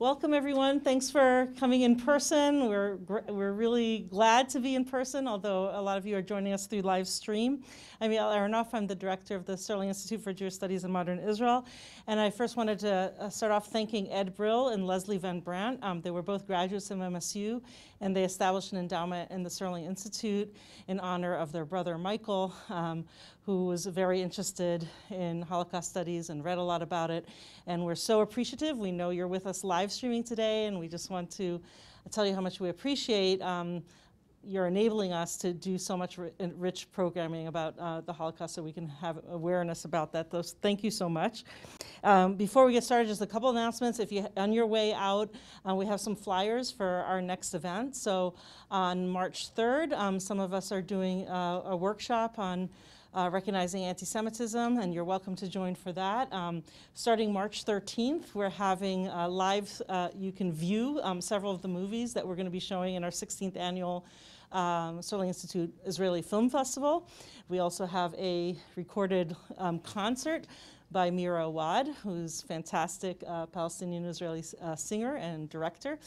Welcome, everyone. Thanks for coming in person. We're really glad to be in person, although a lot of you are joining us through live stream. I'm Yael Aronoff. I'm the director of the Sterling Institute for Jewish Studies in Modern Israel. And I first wanted to start off thanking Ed Brill and Leslie Van Brandt. They were both graduates from MSU, and they established an endowment in the Sterling Institute in honor of their brother Michael, who was very interested in Holocaust studies and read a lot about it. And we're so appreciative. We know you're with us live streaming today, and we just want to tell you how much we appreciate you're enabling us to do so much rich programming about the Holocaust so we can have awareness about that. Thank you so much. Before we get started, just a couple announcements. If you're on your way out, we have some flyers for our next event. So on March 3rd, some of us are doing a workshop on recognizing anti-Semitism, and you're welcome to join for that. Starting March 13th, we're having live, you can view several of the movies that we're going to be showing in our 16th annual Sterling Institute Israeli Film Festival. We also have a recorded concert by Mira Awad, who's a fantastic Palestinian-Israeli singer and director.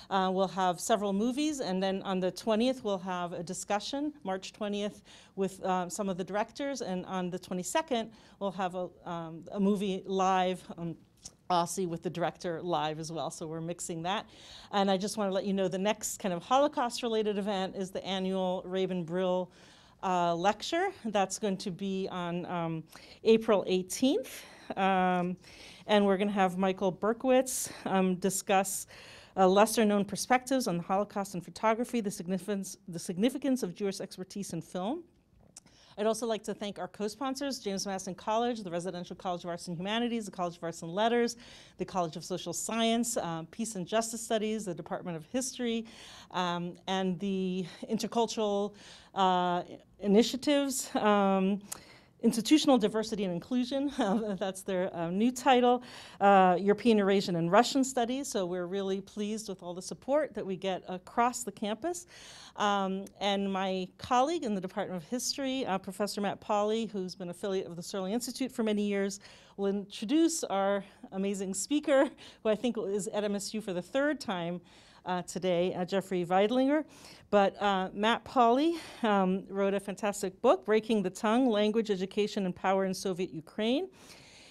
We'll have several movies, and then on the 20th, we'll have a discussion, March 20th, with some of the directors, and on the 22nd, we'll have a movie live, Aussie with the director live as well, so we're mixing that. And I just want to let you know the next kind of Holocaust-related event is the annual Rabin Brill lecture. That's going to be on April 18th. And we're going to have Michael Berkowitz discuss lesser-known perspectives on the Holocaust in photography, the significance of Jewish expertise in film. I'd also like to thank our co-sponsors, James Madison College, the Residential College of Arts and Humanities, the College of Arts and Letters, the College of Social Science, Peace and Justice Studies, the Department of History, and the Intercultural Initiatives, Institutional Diversity and Inclusion, that's their new title, European, Eurasian, and Russian Studies. So we're really pleased with all the support that we get across the campus. And my colleague in the Department of History, Professor Matt Pauley, who's been affiliate of the Sterling Institute for many years, will introduce our amazing speaker, who I think is at MSU for the third time today, Jeffrey Veidlinger. But Matt Pauley wrote a fantastic book, Breaking the Tongue, Language, Education, and Power in Soviet Ukraine.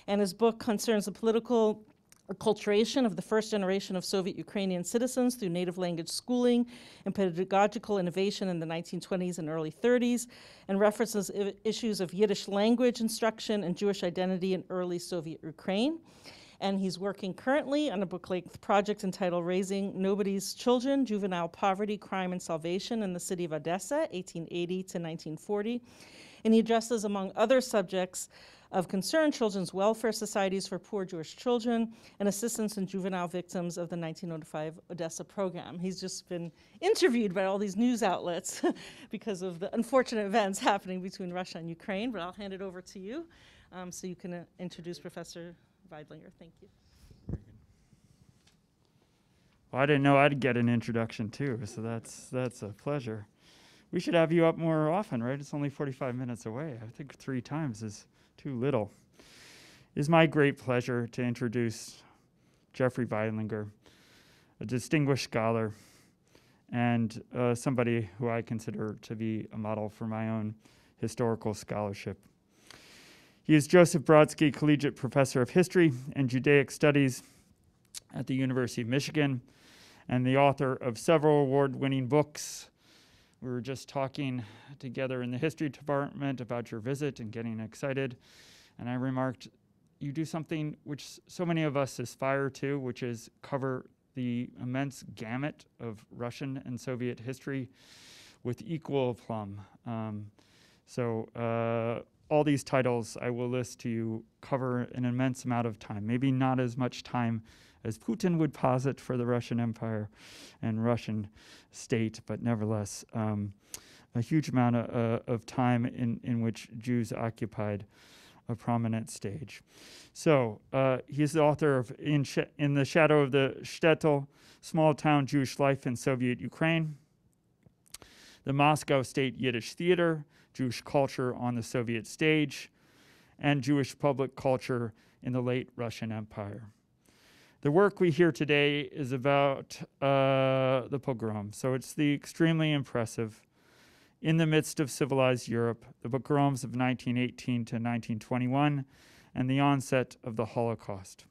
And his book concerns the political acculturation of the first generation of Soviet Ukrainian citizens through native language schooling and pedagogical innovation in the 1920s and early 30s, and references issues of Yiddish language instruction and Jewish identity in early Soviet Ukraine. And he's working currently on a book-length project entitled Raising Nobody's Children, Juvenile Poverty, Crime, and Salvation in the City of Odessa, 1880 to 1940. And he addresses, among other subjects of concern, children's welfare societies for poor Jewish children and assistance in juvenile victims of the 1905 Odessa program. He's just been interviewed by all these news outlets because of the unfortunate events happening between Russia and Ukraine, but I'll hand it over to you so you can introduce Professor Veidlinger. Thank you. Well, I didn't know I'd get an introduction too, so that's a pleasure. We should have you up more often, right? It's only 45 minutes away. I think 3 times is too little. It's my great pleasure to introduce Jeffrey Veidlinger, a distinguished scholar and somebody who I consider to be a model for my own historical scholarship. He is Joseph Brodsky Collegiate Professor of History and Judaic Studies at the University of Michigan and the author of several award-winning books. We were just talking together in the history department about your visit and getting excited, and I remarked, you do something which so many of us aspire to, which is cover the immense gamut of Russian and Soviet history with equal aplomb. All these titles I will list to you cover an immense amount of time, maybe not as much time as Putin would posit for the Russian Empire and Russian state, but nevertheless a huge amount of time in which Jews occupied a prominent stage. So he's the author of In the Shadow of the Shtetl, Small Town Jewish Life in Soviet Ukraine, the Moscow State Yiddish Theater, Jewish Culture on the Soviet Stage, and Jewish Public Culture in the Late Russian Empire. The work we hear today is about the pogrom. So it's the extremely impressive, in the midst of civilized Europe, the pogroms of 1918 to 1921, and the onset of the Holocaust.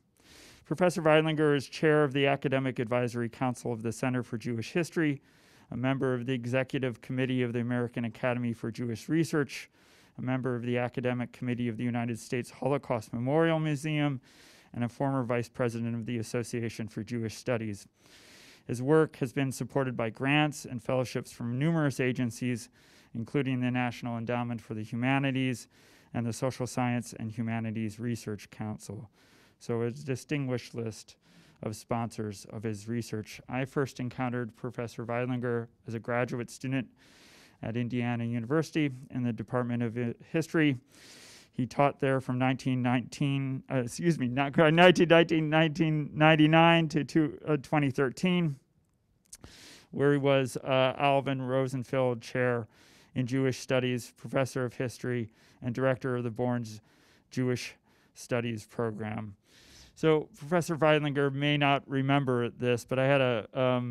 Professor Veidlinger is chair of the Academic Advisory Council of the Center for Jewish History, a member of the Executive Committee of the American Academy for Jewish Research, a member of the Academic Committee of the United States Holocaust Memorial Museum, and a former vice president of the Association for Jewish Studies. His work has been supported by grants and fellowships from numerous agencies, including the National Endowment for the Humanities and the Social Science and Humanities Research Council. So a distinguished list of sponsors of his research. I first encountered Professor Veidlinger as a graduate student at Indiana University in the Department of History. He taught there from 1999 to 2013, where he was Alvin Rosenfeld Chair in Jewish Studies, Professor of History, and Director of the Born's Jewish Studies program. So Professor Veidlinger may not remember this, but I had a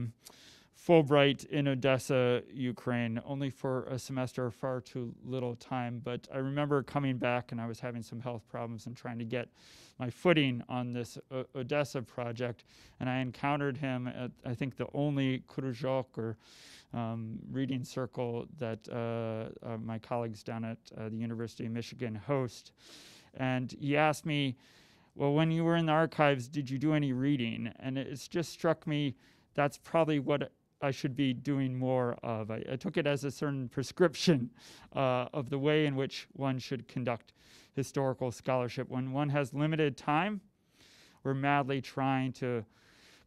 Fulbright in Odessa, Ukraine, only for a semester, far too little time. But I remember coming back and I was having some health problems and trying to get my footing on this Odessa project. And I encountered him at, I think, the only kruzhok or reading circle that my colleagues down at the University of Michigan host. And he asked me, well, when you were in the archives, did you do any reading? And it's just struck me that's probably what I should be doing more of. I took it as a certain prescription of the way in which one should conduct historical scholarship. When one has limited time, we're madly trying to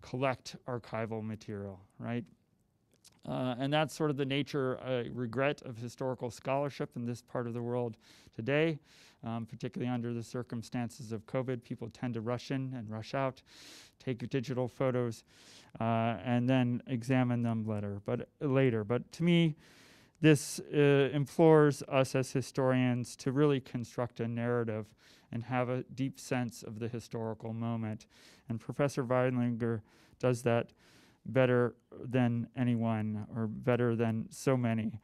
collect archival material, right? And that's sort of the nature, regret of historical scholarship in this part of the world today, particularly under the circumstances of COVID. People tend to rush in and rush out, take digital photos, and then examine them later. But to me, this implores us as historians to really construct a narrative and have a deep sense of the historical moment. And Professor Veidlinger does that better than anyone, or better than so many.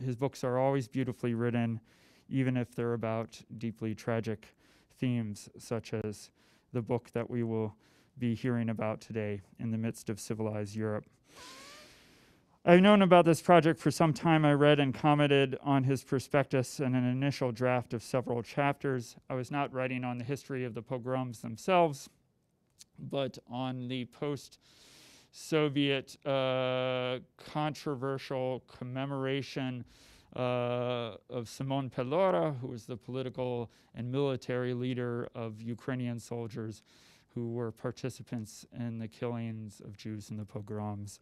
His books are always beautifully written, even if they're about deeply tragic themes, such as the book that we will be hearing about today, In the Midst of Civilized Europe. I've known about this project for some time. I read and commented on his prospectus and an initial draft of several chapters. I was not writing on the history of the pogroms themselves, but on the post-Soviet controversial commemoration of Simon Pelora, who was the political and military leader of Ukrainian soldiers who were participants in the killings of Jews in the pogroms.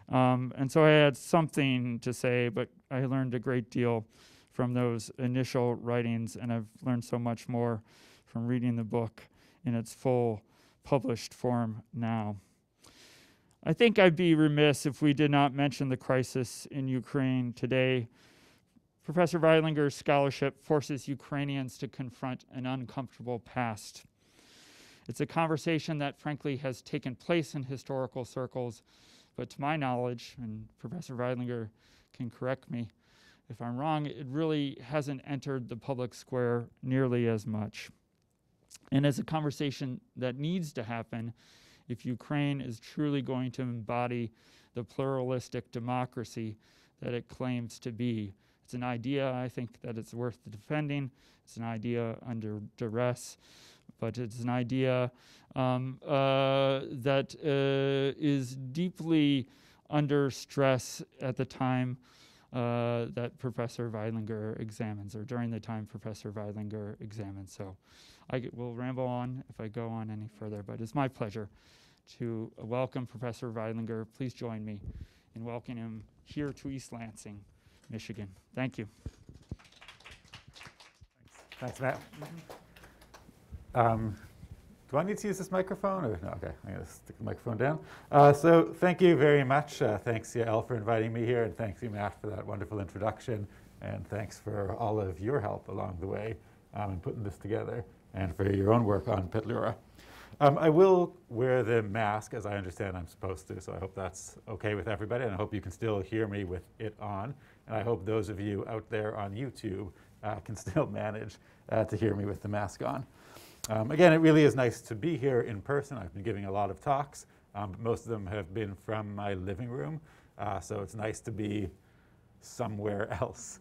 And so I had something to say, but I learned a great deal from those initial writings, and I've learned so much more from reading the book in its full published form now. I think I'd be remiss if we did not mention the crisis in Ukraine today. Professor Veidlinger's scholarship forces Ukrainians to confront an uncomfortable past. It's a conversation that, frankly, has taken place in historical circles, but to my knowledge, and Professor Veidlinger can correct me if I'm wrong, it really hasn't entered the public square nearly as much. And as a conversation that needs to happen if Ukraine is truly going to embody the pluralistic democracy that it claims to be. It's an idea, I think, that it's worth defending. It's an idea under duress, but it's an idea that is deeply under stress at the time that Professor Veidlinger examines, or during the time Professor Veidlinger examines. So I will ramble on if I go on any further, but it's my pleasure to welcome Professor Veidlinger. Please join me in welcoming him here to East Lansing, Michigan. Thank you. Thanks, Matt. Do I need to use this microphone? Or no? Okay, I'm going to stick the microphone down. So thank you very much. Thanks, Yael, for inviting me here, and thanks you, Matt, for that wonderful introduction. And thanks for all of your help along the way in putting this together, and for your own work on Petlura. I will wear the mask, as I understand I'm supposed to, so I hope that's okay with everybody, and I hope you can still hear me with it on. And I hope those of you out there on YouTube can still manage to hear me with the mask on. Again, it really is nice to be here in person. I've been giving a lot of talks, but most of them have been from my living room, so it's nice to be somewhere else,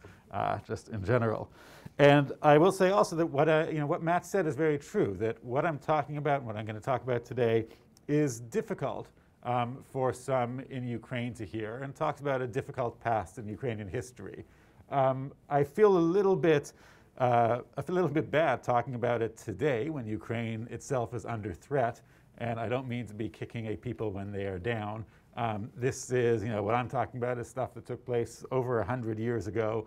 just in general. And I will say also that what Matt said is very true, that what I'm talking about and what I'm going to talk about today is difficult for some in Ukraine to hear, and talks about a difficult past in Ukrainian history. I feel a little bit bad talking about it today when Ukraine itself is under threat, and I don't mean to be kicking a people when they are down. This is, what I'm talking about is stuff that took place over 100 years ago,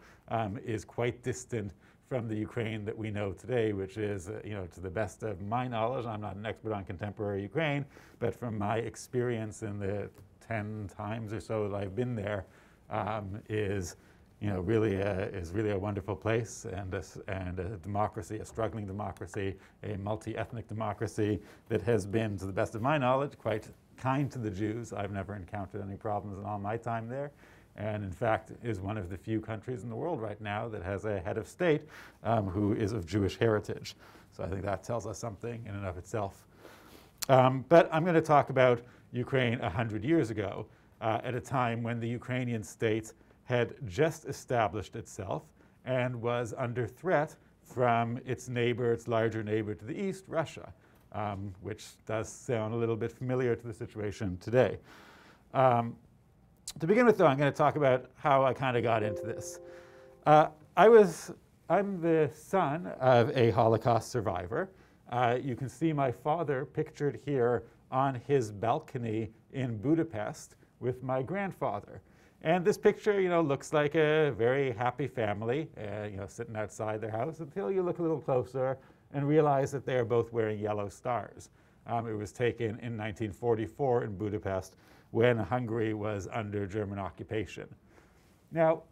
is quite distant from the Ukraine that we know today, which is, to the best of my knowledge, I'm not an expert on contemporary Ukraine, but from my experience in the 10 times or so that I've been there, is really a wonderful place, and a democracy, a struggling democracy, a multi-ethnic democracy that has been, to the best of my knowledge, quite kind to the Jews. I've never encountered any problems in all my time there, and in fact is one of the few countries in the world right now that has a head of state who is of Jewish heritage. So I think that tells us something in and of itself. But I'm going to talk about Ukraine 100 years ago, at a time when the Ukrainian state had just established itself and was under threat from its neighbor, its larger neighbor to the east, Russia, which does sound a little bit familiar to the situation today. To begin with, though, I'm going to talk about how I kind of got into this. I'm the son of a Holocaust survivor. You can see my father pictured here on his balcony in Budapest with my grandfather. And this picture, looks like a very happy family, sitting outside their house, until you look a little closer and realize that they're both wearing yellow stars. It was taken in 1944 in Budapest when Hungary was under German occupation. Now,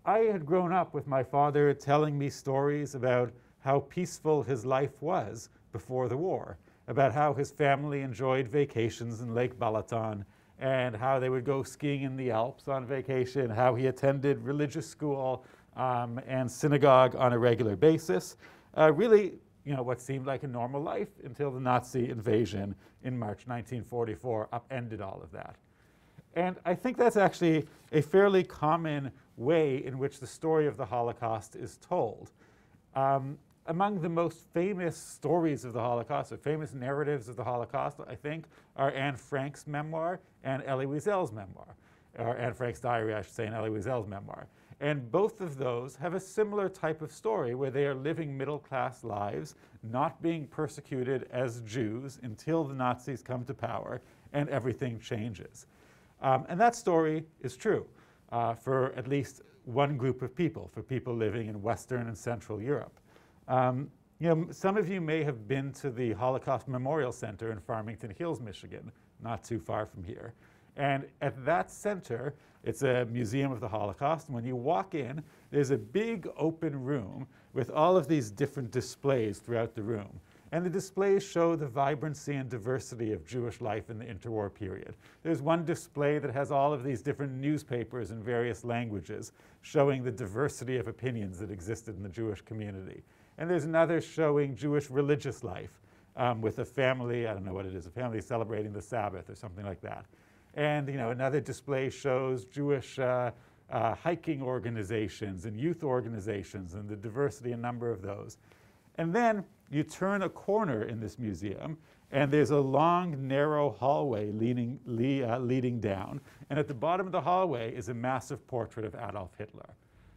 I had grown up with my father telling me stories about how peaceful his life was before the war, about how his family enjoyed vacations in Lake Balaton, and how they would go skiing in the Alps on vacation, how he attended religious school and synagogue on a regular basis. Really, what seemed like a normal life until the Nazi invasion in March 1944 upended all of that. And I think that's actually a fairly common way in which the story of the Holocaust is told. Among the most famous stories of the Holocaust, or famous narratives of the Holocaust, I think, are Anne Frank's memoir and Elie Wiesel's memoir, or Anne Frank's diary, I should say, and Elie Wiesel's memoir. And both of those have a similar type of story where they are living middle-class lives, not being persecuted as Jews until the Nazis come to power and everything changes. And that story is true for at least one group of people, for people living in Western and Central Europe. Some of you may have been to the Holocaust Memorial Center in Farmington Hills, Michigan, not too far from here. And at that center, it's a museum of the Holocaust. And when you walk in, there's a big open room with all of these different displays throughout the room. And the displays show the vibrancy and diversity of Jewish life in the interwar period. There's one display that has all of these different newspapers in various languages, showing the diversity of opinions that existed in the Jewish community. And there's another showing Jewish religious life with a family, I don't know what it is, a family celebrating the Sabbath or something like that. And another display shows Jewish hiking organizations and youth organizations and the diversity and number of those. And then you turn a corner in this museum, and there's a long, narrow hallway leading down. And at the bottom of the hallway is a massive portrait of Adolf Hitler.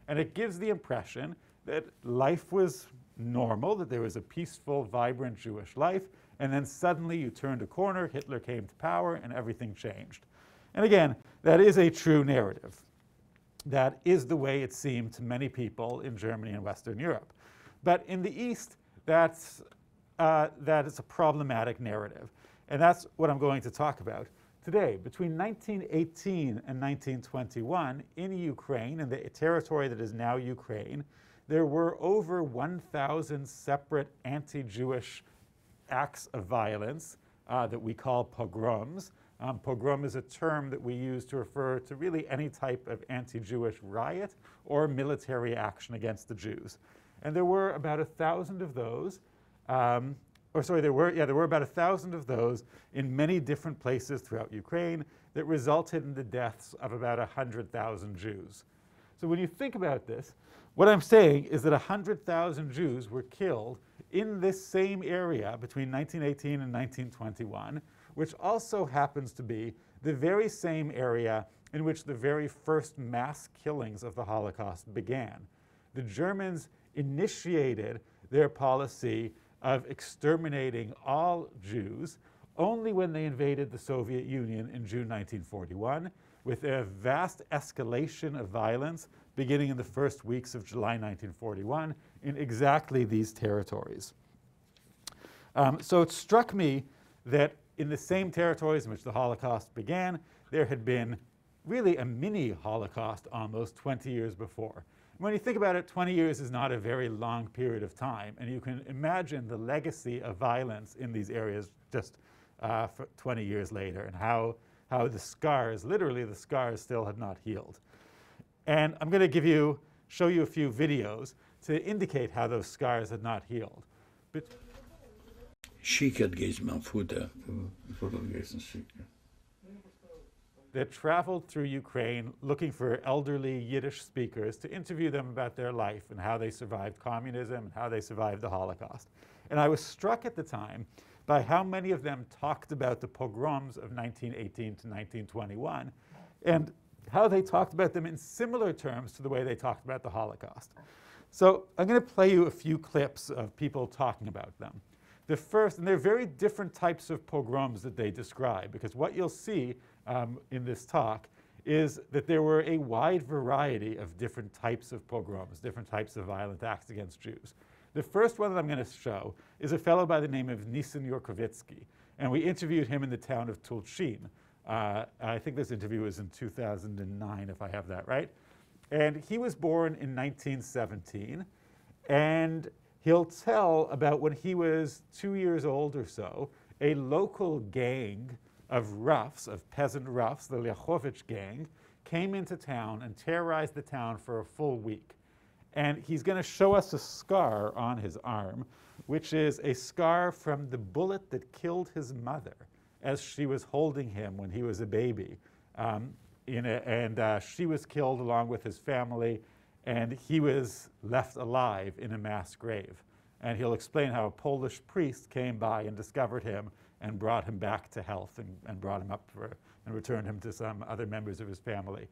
And it gives the impression that life was normal, that there was a peaceful, vibrant Jewish life, and then suddenly you turned a corner, Hitler came to power, and everything changed. And again, that is a true narrative. That is the way it seemed to many people in Germany and Western Europe. But in the East, that is a problematic narrative. And that's what I'm going to talk about today. Between 1918 and 1921, in Ukraine, in the territory that is now Ukraine, there were over 1,000 separate anti-Jewish acts of violence that we call pogroms. Pogrom is a term that we use to refer to really any type of anti-Jewish riot or military action against the Jews. And there were about 1,000 of those, there were about 1,000 of those in many different places throughout Ukraine that resulted in the deaths of about 100,000 Jews. So when you think about this, what I'm saying is that 100,000 Jews were killed in this same area between 1918 and 1921, which also happens to be the very same area in which the very first mass killings of the Holocaust began. The Germans initiated their policy of exterminating all Jews only when they invaded the Soviet Union in June 1941, with a vast escalation of violence beginning in the first weeks of July 1941 in exactly these territories. So it struck me that in the same territories in which the Holocaust began, there had been really a mini Holocaust almost 20 years before. When you think about it, 20 years is not a very long period of time, and you can imagine the legacy of violence in these areas just for 20 years later, and how the scars, literally the scars, still had not healed. And I'm going to show you a few videos to indicate how those scars had not healed. Schickert geht mein Futter. That traveled through Ukraine looking for elderly Yiddish speakers to interview them about their life and how they survived communism and how they survived the Holocaust. And I was struck at the time by how many of them talked about the pogroms of 1918 to 1921 and how they talked about them in similar terms to the way they talked about the Holocaust. So I'm going to play you a few clips of people talking about them. The first, and they're very different types of pogroms that they describe, because what you'll see in this talk is that there were a wide variety of different types of pogroms, different types of violent acts against Jews. The first one that I'm going to show is a fellow by the name of Nisan Yurkovitsky, and we interviewed him in the town of Tulchin. I think this interview was in 2009, if I have that right. And he was born in 1917, and he'll tell about when he was 2 years old or so, a local gang of roughs, of peasant roughs, the Lyachovich gang, came into town and terrorized the town for a full week. And he's going to show us a scar on his arm, which is a scar from the bullet that killed his mother as she was holding him when he was a baby. She was killed along with his family, and he was left alive in a mass grave. And he'll explain how a Polish priest came by and discovered him and brought him back to health and brought him up and returned him to some other members of his family.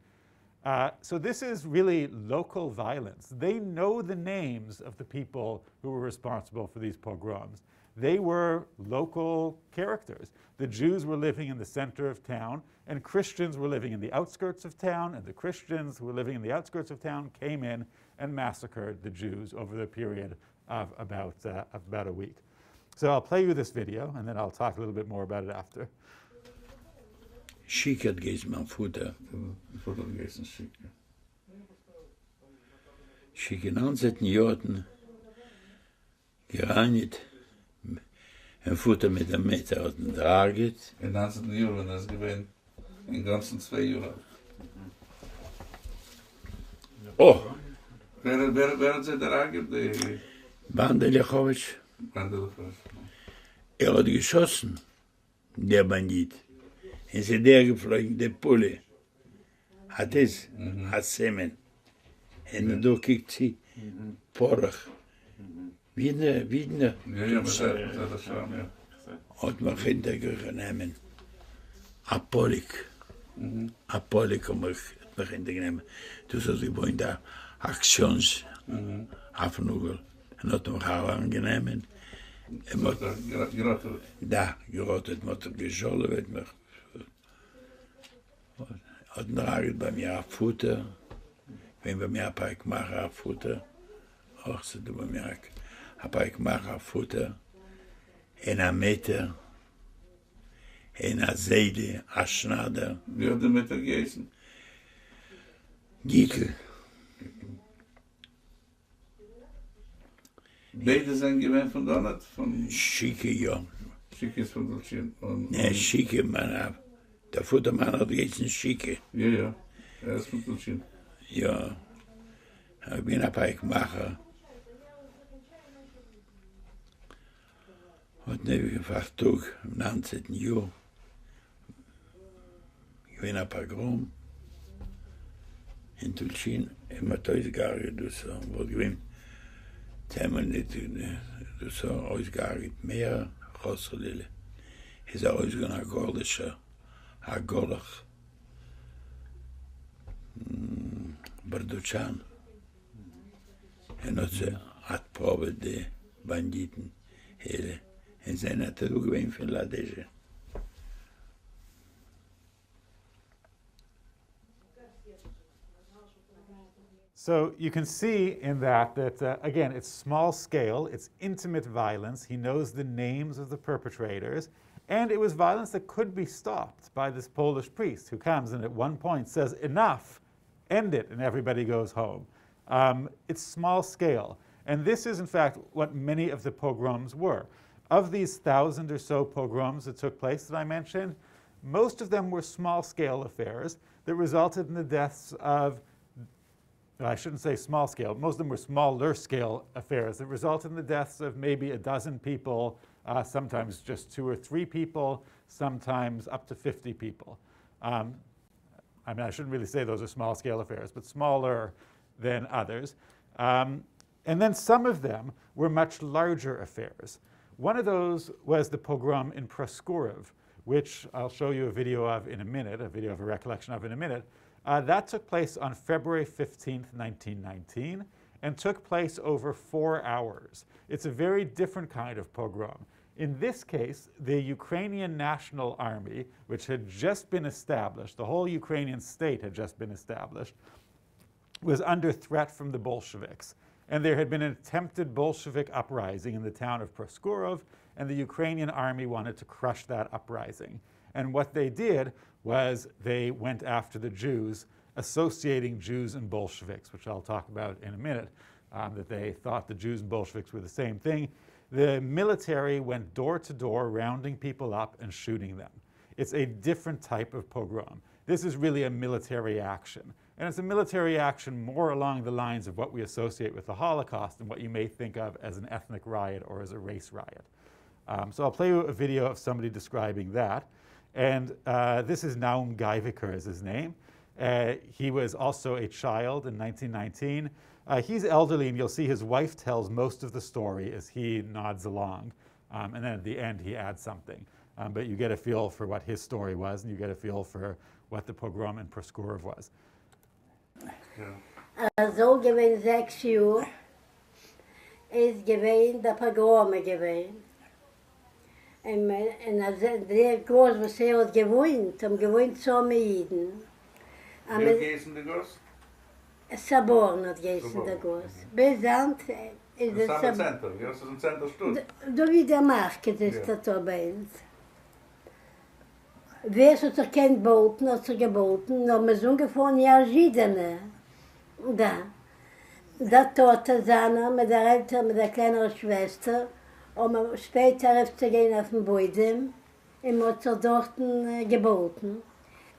So this is really local violence. They know the names of the people who were responsible for these pogroms. They were local characters. The Jews were living in the center of town, and Christians were living in the outskirts of town, and the Christians who were living in the outskirts of town came in and massacred the Jews over the period of about a week. So I'll play you this video, and then I'll talk a little bit more about it after. Schickert geht mein Futter. Schicken Onset Jordan gereinigt. Ein Futter mit einem Meter aus dem Draget. In 19 Jahren, das gewinnt in ganzen 2 Jahren. Oh! Wer hat sich da angegeben? Banditry. Hat geschossen, der Bandit. Ist der geflogen, der Pulle. Hat es, hat Semen. Und da kriegt sie Porach. Wieder. Ja, das schon, ja. Hat man hintergenommen. Apolik. Apolik hat man hintergenommen. Das hat gewohnt da Aktions. Afnugel. Und hat man auch angenommen. Gerottet. Da, gerottet, man hat geschollen, wird man. Hat draget bei mir auf Futter. Wenn bei mir ein paar gemacht auf Futter. Auch so, bei mir ein paar gemacht auf Futter. En een meter. En een Seide, een Schnader. Wie hat der mit der gegessen? Gietel. Beide sind gewähnt von Donat, von... Schicke, ja. Schicke ist von Dulcin. Ne, Schicke, der Futtermann hat jetzt ein Schicke. Ja, ja. Er ist von Dulcin. Ja, ich bin ein Paikmacher. Hat nicht Tag am 19. Jahr. Ich bin ein Pogrom. In Tulcin, immer 1000 Jahre, das war gewesen. Zusammen nicht, das war ausgearbeitet mehr, Rosselele. Es ist ausgegangen, ein Gordischer, ein Gordach. Barduchan. En hat ze uitprobeerd de bandieten hele. En zijn het ook geween van Ladege. So you can see in that, again, it's small scale, it's intimate violence. He knows the names of the perpetrators. And it was violence that could be stopped by this Polish priest who comes and at one point says, enough, end it, and everybody goes home. It's small scale. And this is, in fact, what many of the pogroms were. Of these 1,000 or so pogroms that took place that I mentioned, most of them were small-scale affairs that resulted in the deaths of, I shouldn't say small scale, most of them were smaller scale affairs that resulted in the deaths of maybe a dozen people, sometimes just 2 or 3 people, sometimes up to 50 people. I mean, I shouldn't really say those are small scale affairs, but smaller than others. And then some of them were much larger affairs. One of those was the pogrom in Preschool, which I'll show you a video of in a minute, a video of a recollection of in a minute. That took place on February 15th, 1919, and took place over 4 hours. It's a very different kind of pogrom. In this case, the Ukrainian National Army, which had just been established, the whole Ukrainian state had just been established, was under threat from the Bolsheviks. And there had been an attempted Bolshevik uprising in the town of Preschool, and the Ukrainian army wanted to crush that uprising. And what they did was they went after the Jews, associating Jews and Bolsheviks, which I'll talk about in a minute, that they thought the Jews and Bolsheviks were the same thing. The military went door to door, rounding people up and shooting them. It's a different type of pogrom. This is really a military action. And it's a military action more along the lines of what we associate with the Holocaust and what you may think of as an ethnic riot or as a race riot. So I'll play you a video of somebody describing that. And this is Naum Geiviker is his name. He was also a child in 1919. He's elderly, and you'll see his wife tells most of the story as he nods along. And then at the end, he adds something. But you get a feel for what his story was, and you get a feel for what the pogrom in Preschool was. So gewesen 6 Jahre, ist gewesen der Pogrome gewesen. Und der Groß, was hat gewohnt so mit Jiden. Wer gehst der Groß? Saborn hat geheißen der Groß. Besandt ist Das ist ein Center, ja, das ist ein Centerstuhl. Da wie der Market ist das da bei uns. Wer hat sich kein Boten, hat sich geboten, aber wir sind gefahren, ja, Jidene. Da. Da Tote Sana mit der Eltern, mit der kleineren Schwester, und später hat sie gehen auf den Boden, und hat sich dort geboten.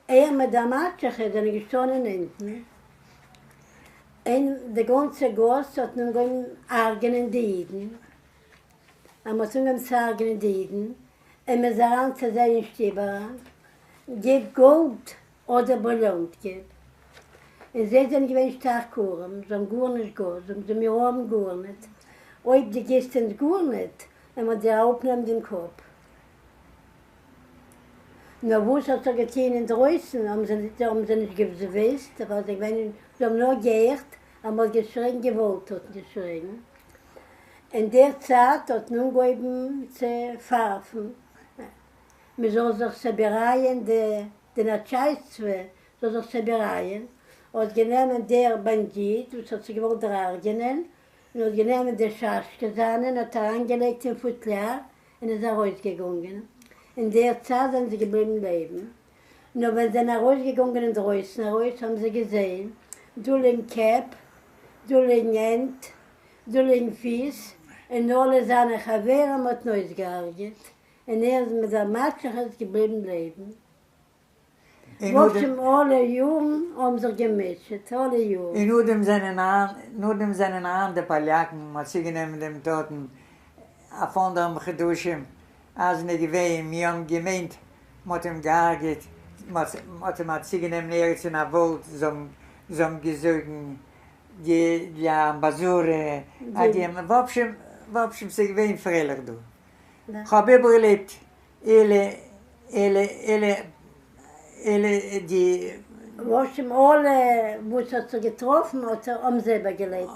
Mit der Matschche, der gestanden hinten. Und der ganze Goss hat nun gehen Argen in die Jiden. Man muss nun sagen in die Jiden. Und wir sagen zu seinen Stiebern, gib Gold oder Brillant gib. Und sie sind gewinnt stark Kuren, sie haben gar nicht Gold, sie haben gar nicht. Ob die Gäste gar nicht, dann muss sie aufnehmen den Kopf. Na, wo hat er getan in Drößen, haben sie nicht gewusst, aber sie haben nur gehört, haben geschrien, gewollt hat geschrien. In der Zeit hat nun gegeben zu pfeifen. Wir sollen sich separeien, die Natscheißwe, soll sich separeien. Und genommen der Bandit, das hat sich gewollt dragenen, und hat genommen der Schaschgesanen, hat angelegt im Futlar und ist rausgegangen. In der Zeit sind sie geblieben leben. Nur wenn sie rausgegangen in Drößen, haben sie gesehen, du liegen Käpp, du liegen Ent, du liegen Fies, und alle seine Chavere haben neues gearbeitet. Und ist mit der Matschach geblieben leben. In Wofür alle Jungen haben sich gemischt, alle Jungen. nur dem seinen Ahn, der Paljaken, hat sie genommen dem Toten, von dem Geduschen, als eine Gewehen, wir haben gemeint, mit dem gearbeitet, mit dem hat sie genommen, in der Welt, so gesogen, die Ambasure, die haben, wopschen sie gewehen freilich, du. Ich habe überlebt, die... Wofür alle, wo es hat sie getroffen, hat sie selber gelebt.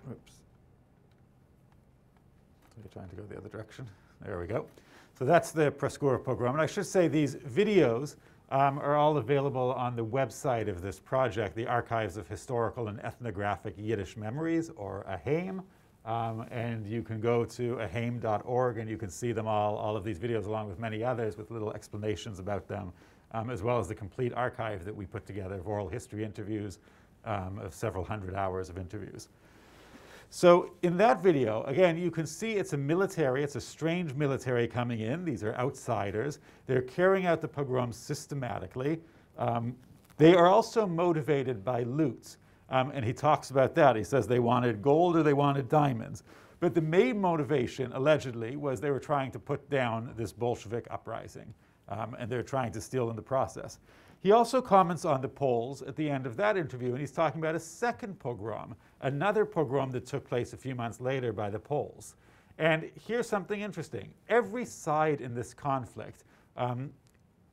Oops. So you're trying to go the other direction. There we go. So that's the Preschool pogrom. And I should say these videos are all available on the website of this project, the Archives of Historical and Ethnographic Yiddish Memories, or AHAIM. And you can go to ahaim.org and you can see them all of these videos along with many others with little explanations about them, as well as the complete archive that we put together of oral history interviews, of several hundred hours of interviews. So in that video, again, you can see it's a strange military coming in. These are outsiders. They're carrying out the pogroms systematically. They are also motivated by loot. And he talks about that. He says they wanted gold or they wanted diamonds. But the main motivation, allegedly, was they were trying to put down this Bolshevik uprising. And they're trying to steal in the process. He also comments on the Poles at the end of that interview, and he's talking about a second pogrom, another pogrom that took place a few months later by the Poles. And here's something interesting. Every side in this conflict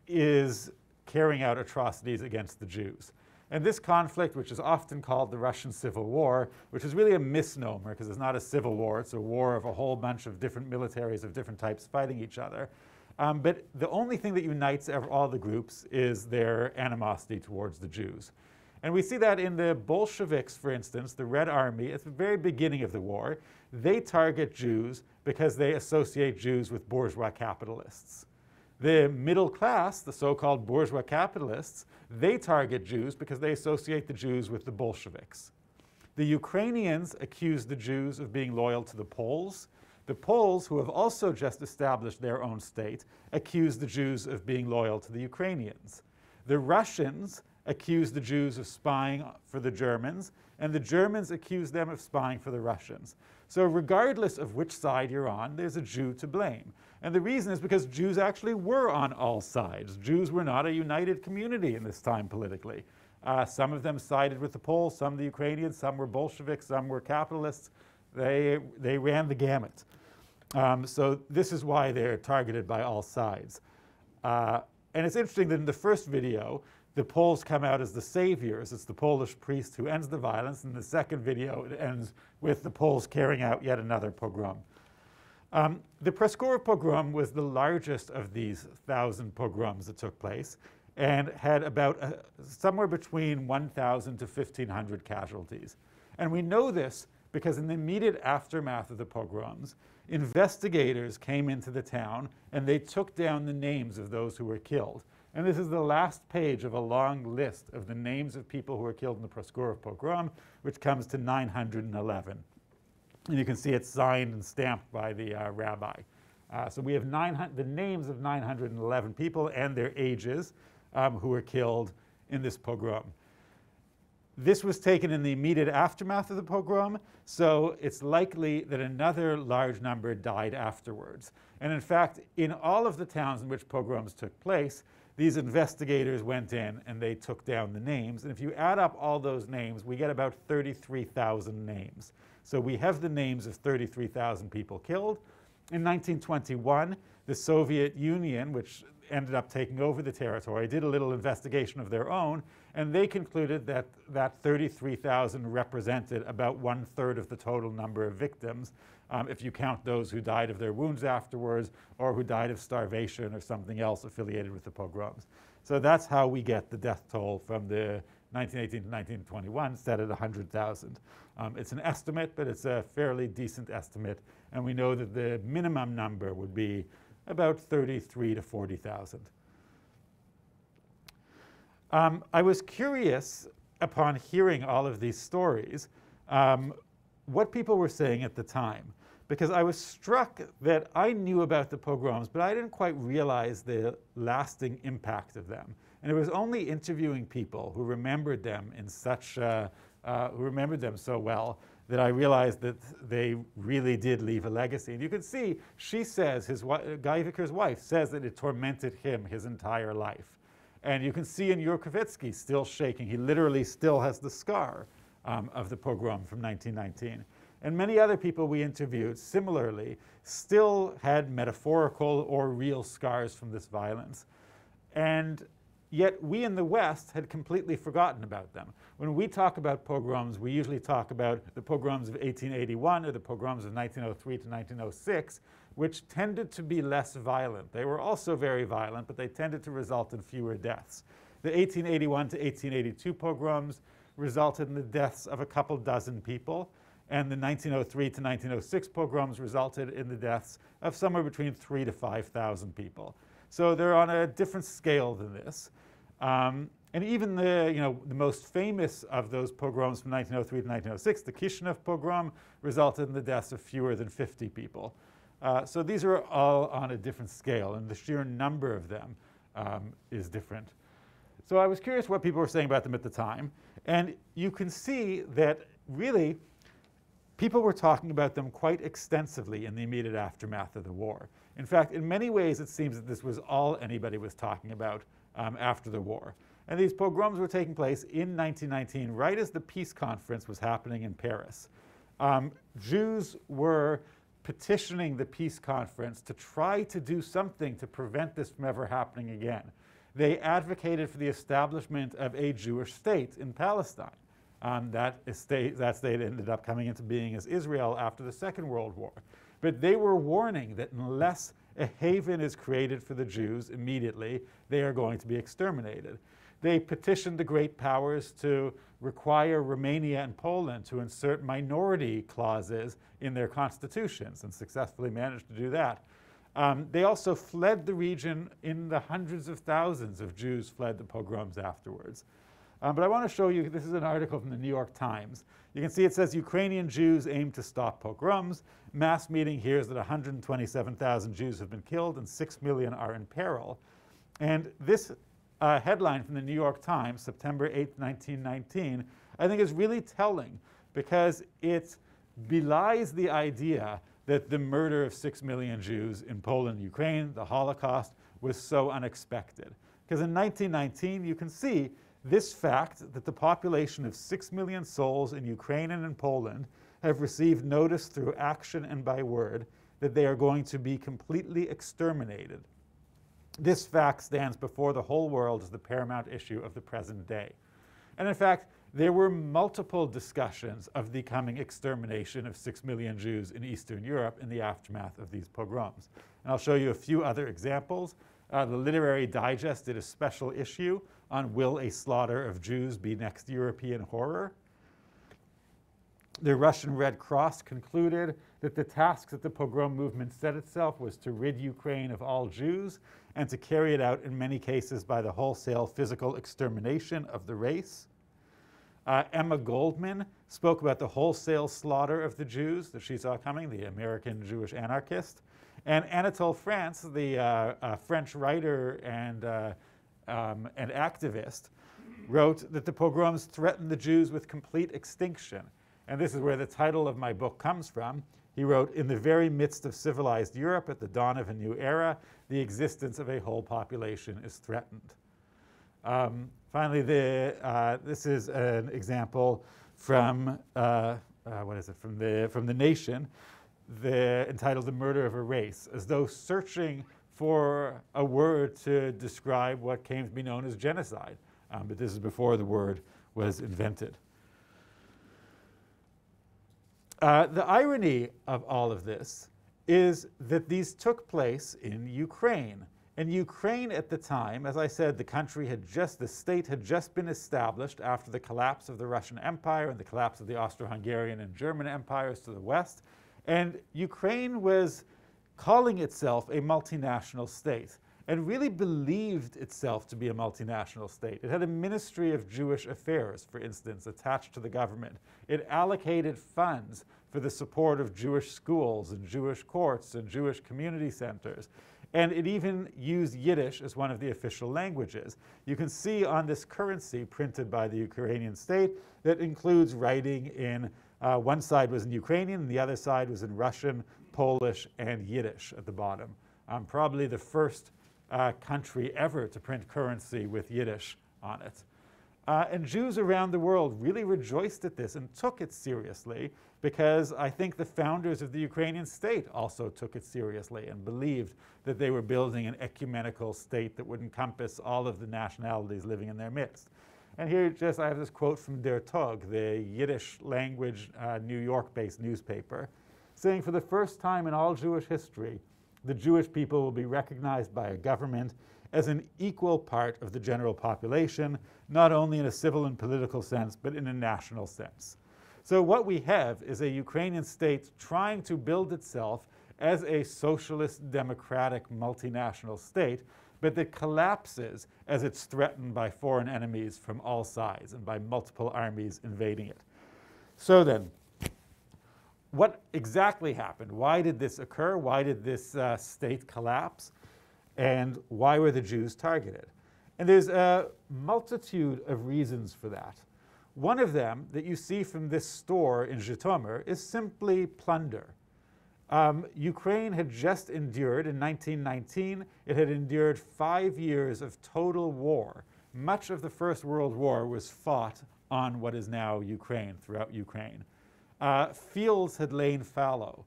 is carrying out atrocities against the Jews. And this conflict, which is often called the Russian Civil War, which is really a misnomer because it's not a civil war, it's a war of a whole bunch of different militaries of different types fighting each other. But the only thing that unites all the groups is their animosity towards the Jews. And we see that in the Bolsheviks, for instance, the Red Army, at the very beginning of the war, they target Jews because they associate Jews with bourgeois capitalists. The middle class, the so-called bourgeois capitalists, they target Jews because they associate the Jews with the Bolsheviks. The Ukrainians accuse the Jews of being loyal to the Poles. The Poles, who have also just established their own state, accuse the Jews of being loyal to the Ukrainians. The Russians accuse the Jews of spying for the Germans, and the Germans accuse them of spying for the Russians. So regardless of which side you're on, there's a Jew to blame. And the reason is because Jews actually were on all sides. Jews were not a united community in this time politically. Some of them sided with the Poles, some the Ukrainians, some were Bolsheviks, some were capitalists. They ran the gamut. So this is why they're targeted by all sides. And it's interesting that in the first video, the Poles come out as the saviors. It's the Polish priest who ends the violence. In the second video, it ends with the Poles carrying out yet another pogrom. The Preschool pogrom was the largest of these 1,000 pogroms that took place and had about somewhere between 1,000 to 1,500 casualties. And we know this because in the immediate aftermath of the pogroms, investigators came into the town and they took down the names of those who were killed. And this is the last page of a long list of the names of people who were killed in the Preschool pogrom, which comes to 911. And you can see it's signed and stamped by the rabbi. So we have the names of 911 people and their ages who were killed in this pogrom. This was taken in the immediate aftermath of the pogrom, so it's likely that another large number died afterwards. And in fact, in all of the towns in which pogroms took place, these investigators went in and they took down the names. And if you add up all those names, we get about 33,000 names. So we have the names of 33,000 people killed. In 1921, the Soviet Union, which ended up taking over the territory, did a little investigation of their own, and they concluded that that 33,000 represented about 1/3 of the total number of victims, if you count those who died of their wounds afterwards or who died of starvation or something else affiliated with the pogroms. So that's how we get the death toll from the 1918 to 1921 set at 100,000. It's an estimate, but it's a fairly decent estimate, and we know that the minimum number would be about 33 to 40,000. I was curious upon hearing all of these stories what people were saying at the time, because I was struck that I knew about the pogroms, but I didn't quite realize the lasting impact of them. And it was only interviewing people who remembered them in such, who remembered them so well, that I realized that they really did leave a legacy. And you can see, she says, Guy Vickers' wife says that it tormented him his entire life. And you can see in Yurkovitsky still shaking. He literally still has the scar of the pogrom from 1919. And many other people we interviewed similarly still had metaphorical or real scars from this violence. And yet we in the West had completely forgotten about them. When we talk about pogroms, we usually talk about the pogroms of 1881 or the pogroms of 1903 to 1906, which tended to be less violent. They were also very violent, but they tended to result in fewer deaths. The 1881 to 1882 pogroms resulted in the deaths of a couple dozen people, and the 1903 to 1906 pogroms resulted in the deaths of somewhere between 3,000 to 5,000 people. So they're on a different scale than this. And even the most famous of those pogroms from 1903 to 1906, the Kishinev pogrom, resulted in the deaths of fewer than 50 people. So these are all on a different scale, and the sheer number of them is different. So I was curious what people were saying about them at the time. And you can see that really people were talking about them quite extensively in the immediate aftermath of the war. In fact, in many ways, it seems that this was all anybody was talking about after the war. And these pogroms were taking place in 1919, right as the peace conference was happening in Paris. Jews were petitioning the peace conference to try to do something to prevent this from ever happening again. They advocated for the establishment of a Jewish state in Palestine. That state ended up coming into being as Israel after the Second World War. But they were warning that unless a haven is created for the Jews immediately, they are going to be exterminated. They petitioned the great powers to require Romania and Poland to insert minority clauses in their constitutions, and successfully managed to do that. They also fled the region in the hundreds of thousands of Jews fled the pogroms afterwards. But I want to show you, this is an article from the New York Times. You can see it says, Ukrainian Jews aim to stop pogroms. Mass meeting hears that 127,000 Jews have been killed and 6 million are in peril. And this headline from the New York Times, September 8, 1919, I think is really telling because it belies the idea that the murder of 6 million Jews in Poland and Ukraine, the Holocaust, was so unexpected. Because in 1919, you can see this fact that the population of 6 million souls in Ukraine and in Poland have received notice through action and by word that they are going to be completely exterminated. This fact stands before the whole world as the paramount issue of the present day. And in fact, there were multiple discussions of the coming extermination of 6 million Jews in Eastern Europe in the aftermath of these pogroms. And I'll show you a few other examples. The Literary Digest did a special issue on Will a Slaughter of Jews Be Next European Horror? The Russian Red Cross concluded that the task that the pogrom movement set itself was to rid Ukraine of all Jews and to carry it out in many cases by the wholesale physical extermination of the race. Emma Goldman spoke about the wholesale slaughter of the Jews that she saw coming, the American Jewish anarchist. And Anatole France, the French writer and activist, wrote that the pogroms threatened the Jews with complete extinction. And this is where the title of my book comes from. He wrote, in the very midst of civilized Europe at the dawn of a new era, the existence of a whole population is threatened. Finally, this is an example from, from the Nation, entitled The Murder of a Race, as though searching for a word to describe what came to be known as genocide. But this is before the word was invented. The irony of all of this is that these took place in Ukraine. And Ukraine at the time, as I said, the state had just been established after the collapse of the Russian Empire and the collapse of the Austro-Hungarian and German empires to the west. And Ukraine was calling itself a multinational state and really believed itself to be a multinational state. It had a Ministry of Jewish Affairs, for instance, attached to the government. It allocated funds for the support of Jewish schools and Jewish courts and Jewish community centers. And it even used Yiddish as one of the official languages. You can see on this currency printed by the Ukrainian state that includes writing in, one side was in Ukrainian, and the other side was in Russian, Polish, and Yiddish at the bottom. Probably the first country ever to print currency with Yiddish on it. And Jews around the world really rejoiced at this and took it seriously, because I think the founders of the Ukrainian state also took it seriously and believed that they were building an ecumenical state that would encompass all of the nationalities living in their midst. And here I have this quote from Der Tag, the Yiddish language New York-based newspaper, saying, "For the first time in all Jewish history, the Jewish people will be recognized by a government as an equal part of the general population, not only in a civil and political sense, but in a national sense." So what we have is a Ukrainian state trying to build itself as a socialist, democratic, multinational state, but that collapses as it's threatened by foreign enemies from all sides and by multiple armies invading it. So then, what exactly happened? Why did this occur? Why did this state collapse? And why were the Jews targeted? And there's a multitude of reasons for that. One of them that you see from this store in Zhytomyr is simply plunder. Ukraine had just endured, in 1919, it had endured 5 years of total war. Much of the First World War was fought on what is now Ukraine, throughout Ukraine. Fields had lain fallow.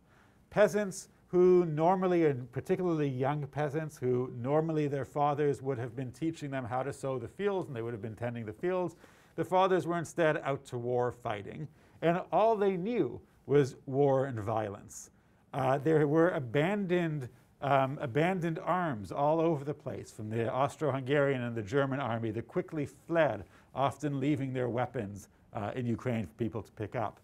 Peasants who normally, and particularly young peasants, who normally their fathers would have been teaching them how to sow the fields and they would have been tending the fields, the fathers were instead out to war fighting, and all they knew was war and violence. There were abandoned arms all over the place from the Austro-Hungarian and the German army that quickly fled, often leaving their weapons in Ukraine for people to pick up.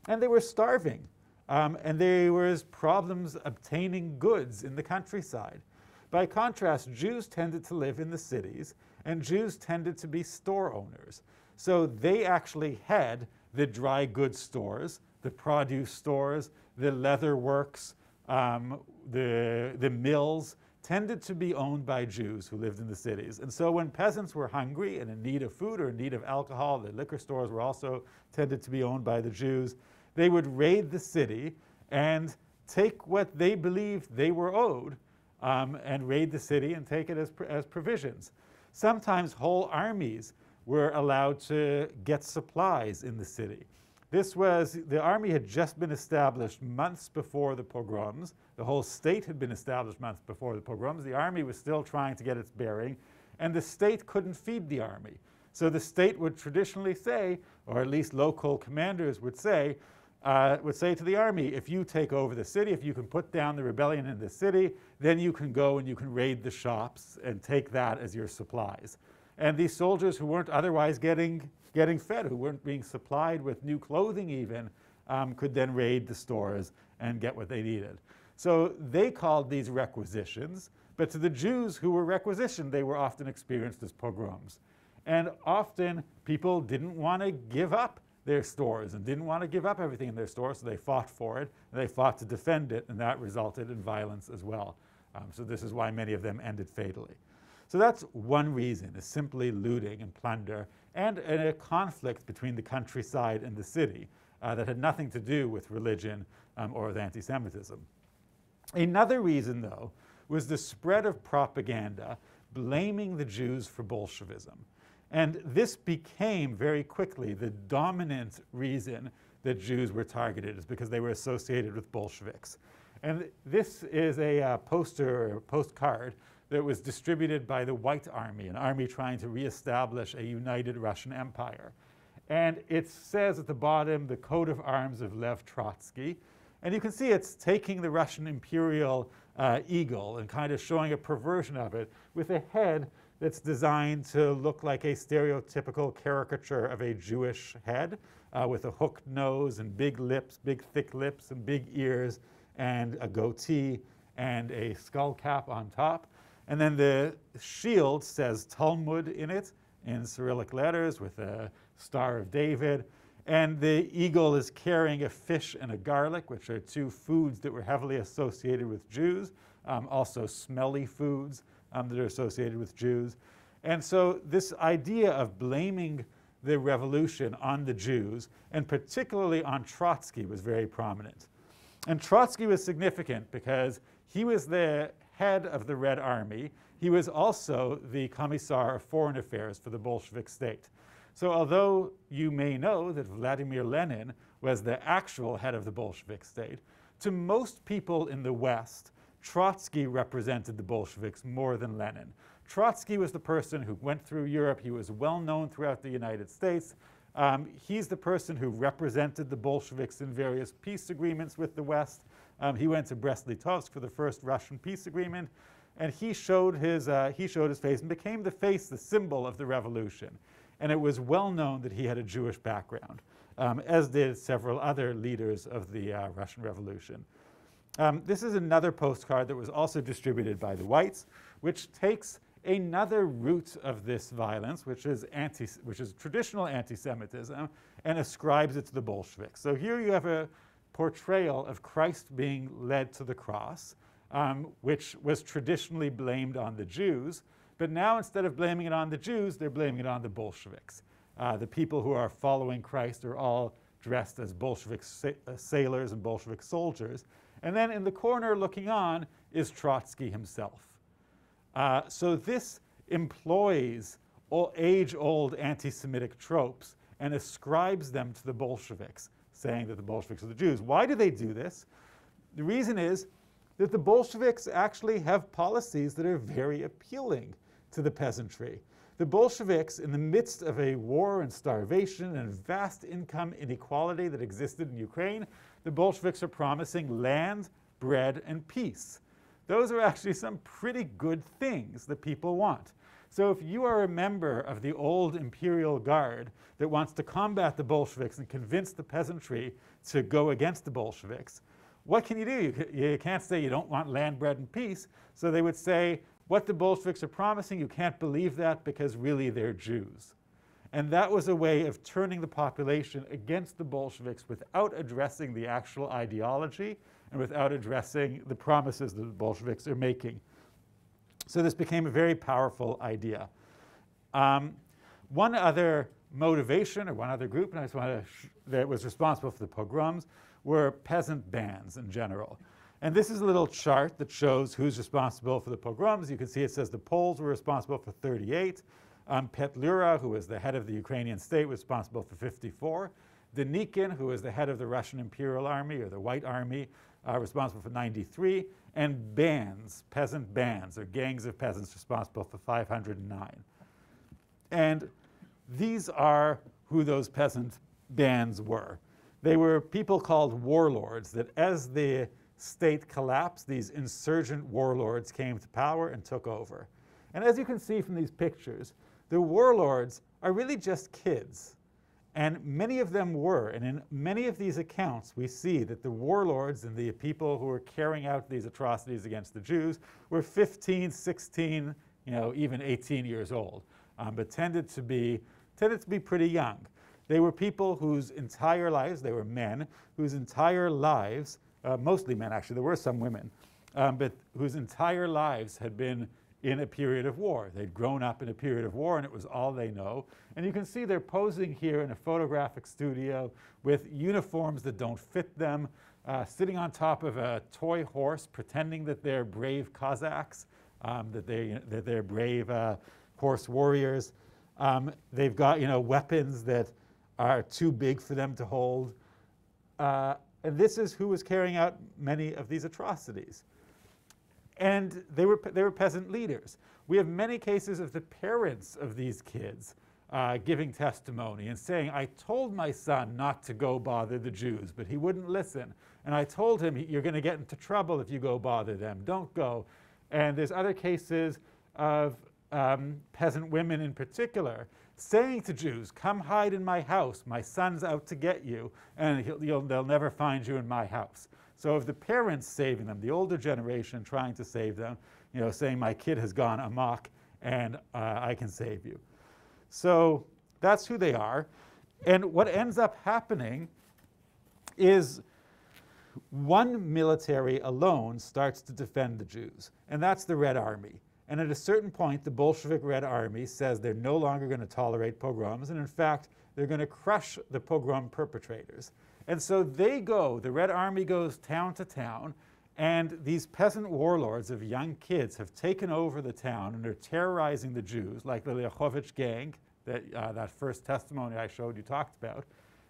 And they were starving, and there was problems obtaining goods in the countryside. By contrast, Jews tended to live in the cities, and Jews tended to be store owners. So they actually had the dry goods stores, the produce stores, the leather works, the mills tended to be owned by Jews who lived in the cities. And so when peasants were hungry and in need of food or in need of alcohol, the liquor stores were also tended to be owned by the Jews. They would raid the city and take what they believed they were owed and raid the city and take it as provisions. Sometimes whole armies were allowed to get supplies in the city. The army had just been established months before the pogroms. The whole state had been established months before the pogroms. The army was still trying to get its bearing, and the state couldn't feed the army. So the state would traditionally say, or at least local commanders would say to the army, if you take over the city, if you can put down the rebellion in the city, then you can go and you can raid the shops and take that as your supplies. And these soldiers who weren't otherwise getting fed, who weren't being supplied with new clothing even, could then raid the stores and get what they needed. So they called these requisitions, but to the Jews who were requisitioned, they were often experienced as pogroms. And often people didn't want to give up their stores and didn't want to give up everything in their stores, so they fought for it, and they fought to defend it, and that resulted in violence as well. So this is why many of them ended fatally. So that's one reason, is simply looting and plunder, and a conflict between the countryside and the city that had nothing to do with religion or with anti-Semitism. Another reason, though, was the spread of propaganda blaming the Jews for Bolshevism. And this became very quickly the dominant reason that Jews were targeted, is because they were associated with Bolsheviks. And this is a poster or postcard that was distributed by the White Army, an army trying to reestablish a united Russian Empire. And it says at the bottom, the coat of arms of Lev Trotsky. And you can see it's taking the Russian imperial eagle and kind of showing a perversion of it with a head that's designed to look like a stereotypical caricature of a Jewish head with a hooked nose and big lips, big thick lips and big ears and a goatee and a skull cap on top. And then the shield says Talmud in it in Cyrillic letters with a Star of David. And the eagle is carrying a fish and a garlic, which are two foods that were heavily associated with Jews, also smelly foods that are associated with Jews. And so this idea of blaming the revolution on the Jews, and particularly on Trotsky, was very prominent. And Trotsky was significant because he was the head of the Red Army. He was also the Commissar of Foreign Affairs for the Bolshevik state. So although you may know that Vladimir Lenin was the actual head of the Bolshevik state, to most people in the West, Trotsky represented the Bolsheviks more than Lenin. Trotsky was the person who went through Europe. He was well known throughout the United States. He's the person who represented the Bolsheviks in various peace agreements with the West. He went to Brest-Litovsk for the first Russian peace agreement, and he showed his face and became the face, the symbol of the revolution. And it was well known that he had a Jewish background, as did several other leaders of the Russian Revolution. This is another postcard that was also distributed by the whites, which takes another root of this violence, which is traditional anti-Semitism, and ascribes it to the Bolsheviks. So here you have a portrayal of Christ being led to the cross, which was traditionally blamed on the Jews. But now, instead of blaming it on the Jews, they're blaming it on the Bolsheviks. The people who are following Christ are all dressed as Bolshevik sailors and Bolshevik soldiers. And then in the corner looking on is Trotsky himself. So this employs age-old anti-Semitic tropes and ascribes them to the Bolsheviks, saying that the Bolsheviks are the Jews. Why do they do this? The reason is that the Bolsheviks actually have policies that are very appealing to the peasantry. The Bolsheviks, in the midst of a war and starvation and vast income inequality that existed in Ukraine, the Bolsheviks are promising land, bread, and peace. Those are actually some pretty good things that people want. So if you are a member of the old imperial guard that wants to combat the Bolsheviks and convince the peasantry to go against the Bolsheviks, what can you do? You can't say you don't want land, bread, and peace. So they would say, what the Bolsheviks are promising, you can't believe that because really they're Jews. And that was a way of turning the population against the Bolsheviks without addressing the actual ideology and without addressing the promises that the Bolsheviks are making. So this became a very powerful idea. One other motivation, or one other group, and I just want to that was responsible for the pogroms, were peasant bands in general. And this is a little chart that shows who's responsible for the pogroms. You can see it says the Poles were responsible for 38. Petlura, who was the head of the Ukrainian state, was responsible for 54. Denikin, who was the head of the Russian Imperial Army, or the White Army, responsible for 93. And bands, peasant bands, or gangs of peasants, responsible for 509. And these are who those peasant bands were. They were people called warlords that as the state collapsed, these insurgent warlords came to power and took over. And as you can see from these pictures, the warlords are really just kids. And many of them were. And in many of these accounts, we see that the warlords and the people who were carrying out these atrocities against the Jews were 15, 16, even 18 years old, but tended to be pretty young. They were people whose entire lives, they were men, whose entire lives, mostly men actually, there were some women, but whose entire lives had been in a period of war. They'd grown up in a period of war and it was all they know. And you can see they're posing here in a photographic studio with uniforms that don't fit them, sitting on top of a toy horse, pretending that they're brave Cossacks, that they're brave horse warriors. They've got weapons that are too big for them to hold. And this is who was carrying out many of these atrocities. And they were peasant leaders. We have many cases of the parents of these kids giving testimony and saying, I told my son not to go bother the Jews, but he wouldn't listen. And I told him, you're going to get into trouble if you go bother them. Don't go. And there's other cases of peasant women in particular saying to Jews, come hide in my house. My son's out to get you, and they'll never find you in my house. So of the parents saving them, the older generation trying to save them, saying my kid has gone amok and I can save you. So that's who they are. And what ends up happening is one military alone starts to defend the Jews, and that's the Red Army. And at a certain point, the Bolshevik Red Army says they're no longer going to tolerate pogroms, and in fact, they're going to crush the pogrom perpetrators. And so they go, the Red Army goes town to town, and these peasant warlords of young kids have taken over the town and are terrorizing the Jews, like the Lechovich gang that first testimony I showed you talked about.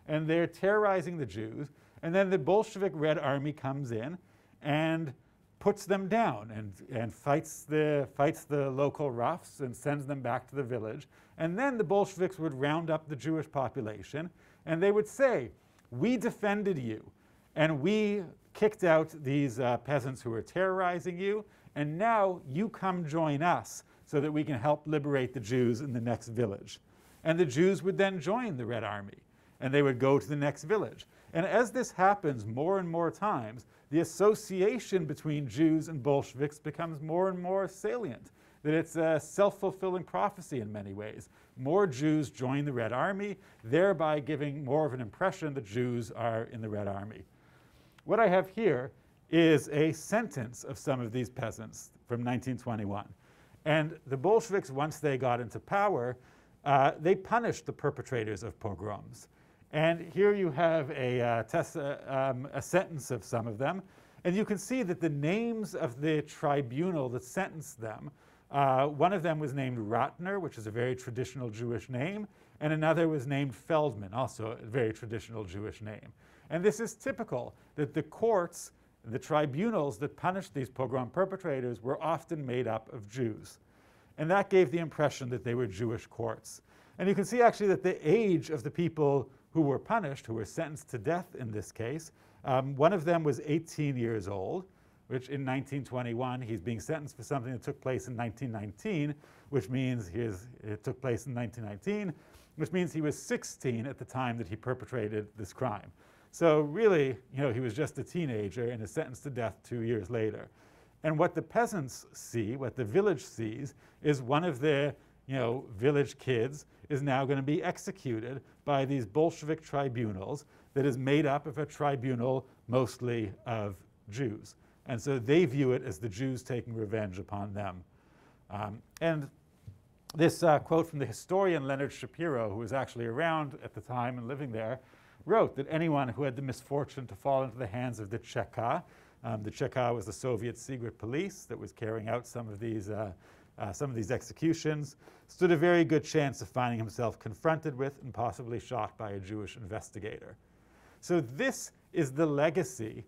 And they're terrorizing the Jews. And then the Bolshevik Red Army comes in and puts them down and fights the local roughs and sends them back to the village. And then the Bolsheviks would round up the Jewish population, and they would say, we defended you, and we kicked out these peasants who were terrorizing you, and now you come join us so that we can help liberate the Jews in the next village. And the Jews would then join the Red Army, and they would go to the next village. And as this happens more and more times, the association between Jews and Bolsheviks becomes more and more salient, that it's a self-fulfilling prophecy in many ways. More Jews join the Red Army, thereby giving more of an impression that Jews are in the Red Army. What I have here is a sentence of some of these peasants from 1921. And the Bolsheviks, once they got into power, they punished the perpetrators of pogroms. And here you have a sentence of some of them. And you can see that the names of the tribunal that sentenced them, one of them was named Ratner, which is a very traditional Jewish name, and another was named Feldman, also a very traditional Jewish name. And this is typical, that the courts, the tribunals that punished these pogrom perpetrators were often made up of Jews. And that gave the impression that they were Jewish courts. And you can see actually that the age of the people who were punished, who were sentenced to death in this case, one of them was 18 years old, which in 1921, he's being sentenced for something that took place in 1919, which means it took place in 1919, which means he was 16 at the time that he perpetrated this crime. So really, he was just a teenager and is sentenced to death 2 years later. And what the peasants see, what the village sees, is one of their village kids is now going to be executed by these Bolshevik tribunals that is made up of a tribunal mostly of Jews. And so they view it as the Jews taking revenge upon them. And this quote from the historian Leonard Shapiro, who was actually around at the time and living there, wrote that anyone who had the misfortune to fall into the hands of the Chekhov, the Chekhov was the Soviet secret police that was carrying out some of these executions, stood a very good chance of finding himself confronted with and possibly shot by a Jewish investigator. So this is the legacy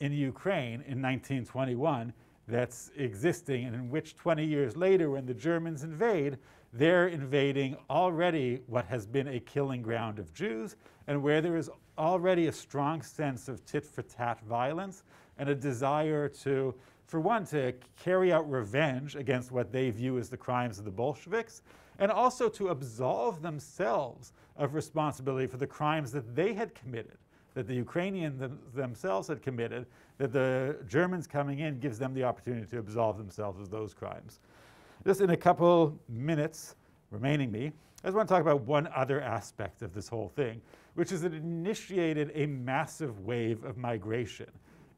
in Ukraine in 1921 that's existing, and in which 20 years later, when the Germans invade, they're invading already what has been a killing ground of Jews, and where there is already a strong sense of tit-for-tat violence and a desire to, for one, to carry out revenge against what they view as the crimes of the Bolsheviks, and also to absolve themselves of responsibility for the crimes that they had committed, that the Ukrainians themselves had committed, that the Germans coming in gives them the opportunity to absolve themselves of those crimes. Just in a couple minutes remaining me, I just want to talk about one other aspect of this whole thing, which is that it initiated a massive wave of migration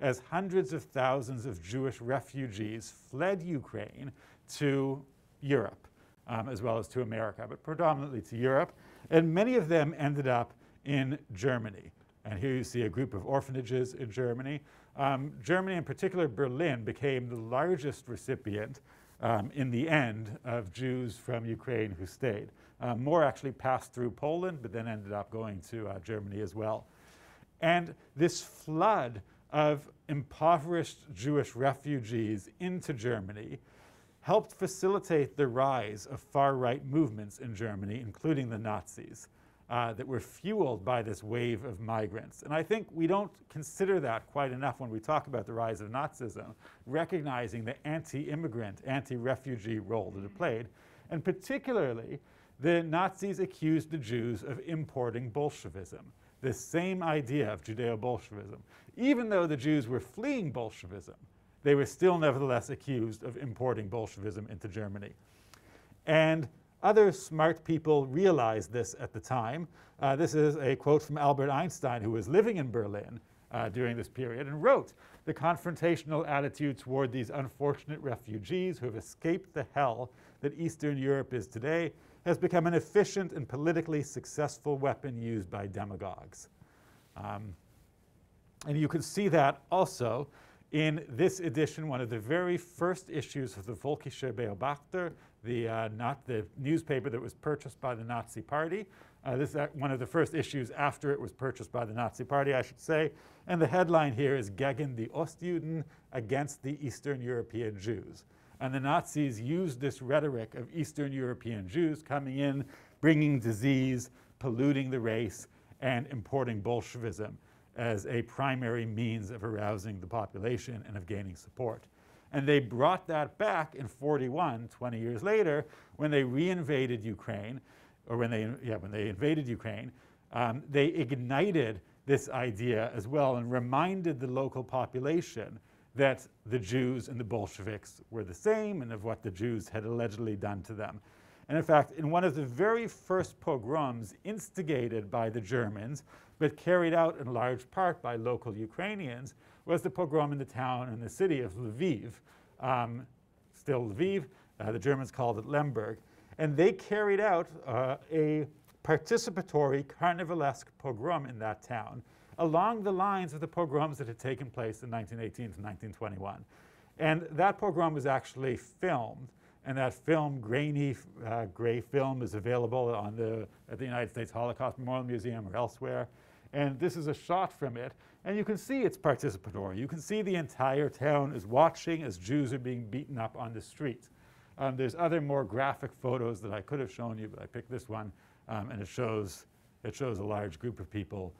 as hundreds of thousands of Jewish refugees fled Ukraine to Europe, as well as to America, but predominantly to Europe. And many of them ended up in Germany. And here you see a group of orphanages in Germany. Germany, in particular Berlin, became the largest recipient in the end of Jews from Ukraine who stayed. More actually passed through Poland, but then ended up going to Germany as well. And this flood of impoverished Jewish refugees into Germany helped facilitate the rise of far-right movements in Germany, including the Nazis, that were fueled by this wave of migrants. And I think we don't consider that quite enough when we talk about the rise of Nazism, recognizing the anti-immigrant, anti-refugee role that it played. And particularly, the Nazis accused the Jews of importing Bolshevism, this same idea of Judeo-Bolshevism. Even though the Jews were fleeing Bolshevism, they were still nevertheless accused of importing Bolshevism into Germany. And Other smart people realized this at the time. This is a quote from Albert Einstein, who was living in Berlin during this period, and wrote, "The confrontational attitude toward these unfortunate refugees who have escaped the hell that Eastern Europe is today has become an efficient and politically successful weapon used by demagogues." And you can see that also in this edition, one of the very first issues of the Völkischer Beobachter, the newspaper that was purchased by the Nazi Party. This is one of the first issues after it was purchased by the Nazi Party, I should say. And the headline here is "Gegen die Ostjuden," against the Eastern European Jews. And the Nazis used this rhetoric of Eastern European Jews coming in, bringing disease, polluting the race, and importing Bolshevism as a primary means of arousing the population and of gaining support. And they brought that back in 41, 20 years later, when they reinvaded Ukraine, or when they invaded Ukraine. They ignited this idea as well and reminded the local population that the Jews and the Bolsheviks were the same and of what the Jews had allegedly done to them. And in fact, in one of the very first pogroms instigated by the Germans, but carried out in large part by local Ukrainians, was the pogrom in the town and the city of Lviv, still Lviv. The Germans called it Lemberg. And they carried out a participatory carnivalesque pogrom in that town, along the lines of the pogroms that had taken place in 1918 to 1921. And that pogrom was actually filmed. And that film, grainy gray film, is available at the United States Holocaust Memorial Museum or elsewhere. And this is a shot from it. And you can see it's participatory. You can see the entire town is watching as Jews are being beaten up on the street. There's other more graphic photos that I could have shown you, but I picked this one. And it shows a large group of people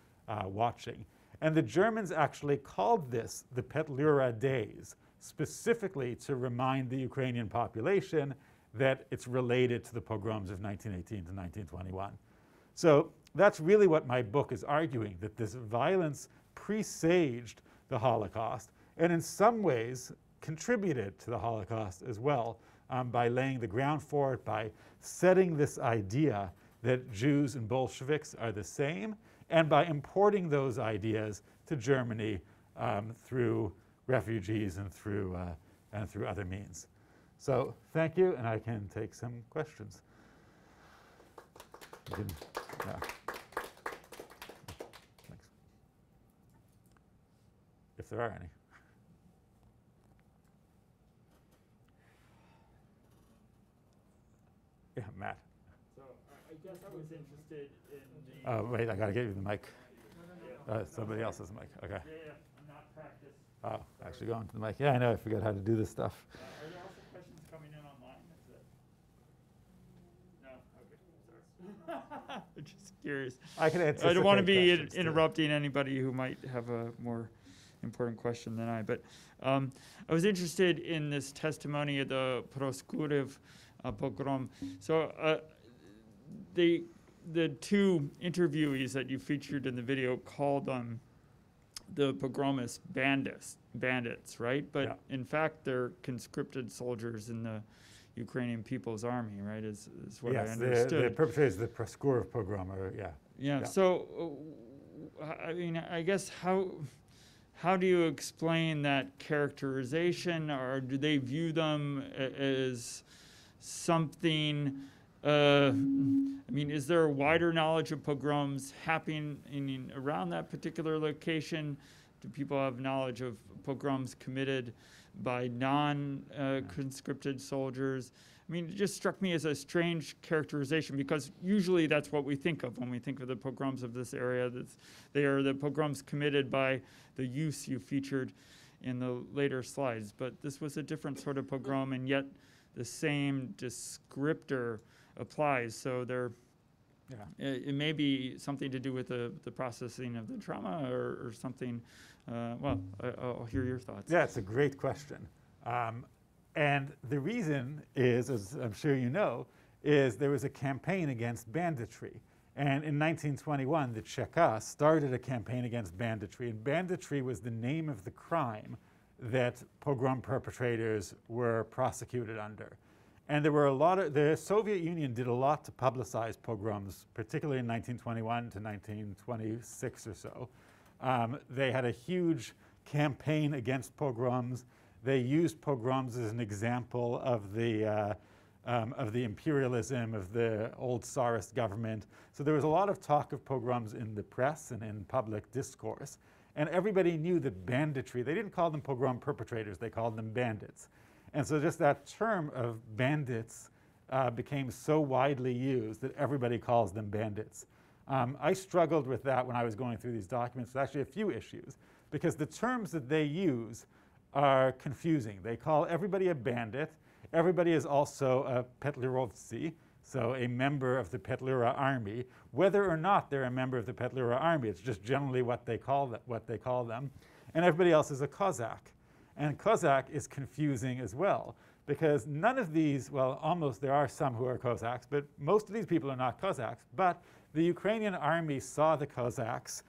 watching. And the Germans actually called this the Petlura Days, specifically to remind the Ukrainian population that it's related to the pogroms of 1918 to 1921. So that's really what my book is arguing, that this violence presaged the Holocaust and in some ways contributed to the Holocaust as well, by laying the ground for it, by setting this idea that Jews and Bolsheviks are the same, and by importing those ideas to Germany through refugees and through other means. So thank you, and I can take some questions. Thanks. If there are any. Yeah, Matt. So I guess I was interested in the... Oh, wait, I got to give you the mic. Somebody else has the mic. Okay. Yeah, I'm not practiced. Oh, actually going to the mic. Yeah, I know. I forgot how to do this stuff. Are there also questions coming in online? Is it... No? Okay, sorry. I'm just curious. I can anticipate. I don't want to be questions, too. interrupting anybody who might have a more important question than I. But I was interested in this testimony of the Preschool pogrom. So the two interviewees that you featured in the video called the pogromists bandits, right? But Yeah. in fact, they're conscripted soldiers in the Ukrainian People's Army, right? Is what I understood. The perpetrators of the Preschool pogrom, yeah. Yeah. So, I mean, I guess how do you explain that characterization, or do they view them as something? I mean, is there a wider knowledge of pogroms happening around that particular location? Do people have knowledge of pogroms committed by non-conscripted soldiers? I mean, it just struck me as a strange characterization, because usually that's what we think of when we think of the pogroms of this area. They are the pogroms committed by the youths you featured in the later slides. But this was a different sort of pogrom, and yet the same descriptor applies. So it may be something to do with the processing of the trauma or something. Well, I'll hear your thoughts. Yeah, it's a great question. And the reason is, as I'm sure you know, is there was a campaign against banditry. And in 1921, the Chekhov started a campaign against banditry. And banditry was the name of the crime that pogrom perpetrators were prosecuted under. And there were a lot of, the Soviet Union did a lot to publicize pogroms, particularly in 1921 to 1926 or so. They had a huge campaign against pogroms. They used pogroms as an example of the imperialism of the old Tsarist government. So there was a lot of talk of pogroms in the press and in public discourse. And everybody knew that banditry, they didn't call them pogrom perpetrators, they called them bandits. And so just that term of bandits became so widely used that everybody calls them bandits. I struggled with that when I was going through these documents. There's actually a few issues, because the terms that they use are confusing. They call everybody a bandit. Everybody is also a petlirovtsi, so a member of the Petlura army. Whether or not they're a member of the Petlura army, it's just generally what they call them. And everybody else is a Cossack. And Cossack is confusing as well, because none of these, well, almost, there are some who are Cossacks, but most of these people are not Cossacks. But the Ukrainian army saw the Cossacks,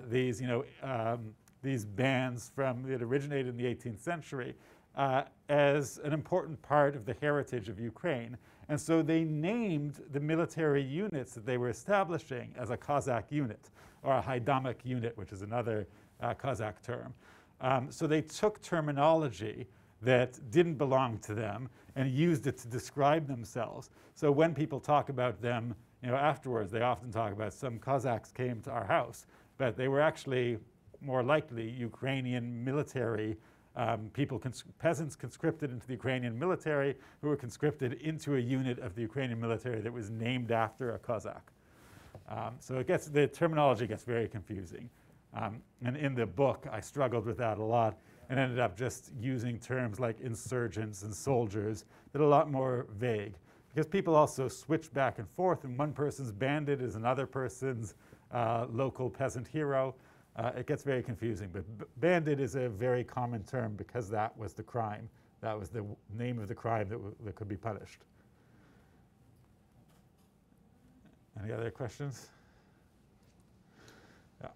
these bands that originated in the 18th century, as an important part of the heritage of Ukraine. And so they named the military units that they were establishing as a Cossack unit, or a Haidamik unit, which is another Cossack term. So they took terminology that didn't belong to them and used it to describe themselves. So when people talk about them, afterwards, they often talk about some Cossacks came to our house, but they were actually more likely Ukrainian military people, peasants conscripted into the Ukrainian military, who were conscripted into a unit of the Ukrainian military that was named after a Cossack. So the terminology gets very confusing. And in the book, I struggled with that a lot and ended up just using terms like insurgents and soldiers that are a lot more vague, because people also switch back and forth, and one person's bandit is another person's local peasant hero. It gets very confusing, but bandit is a very common term because that was the crime. That was the name of the crime that could be punished. Any other questions? Yeah.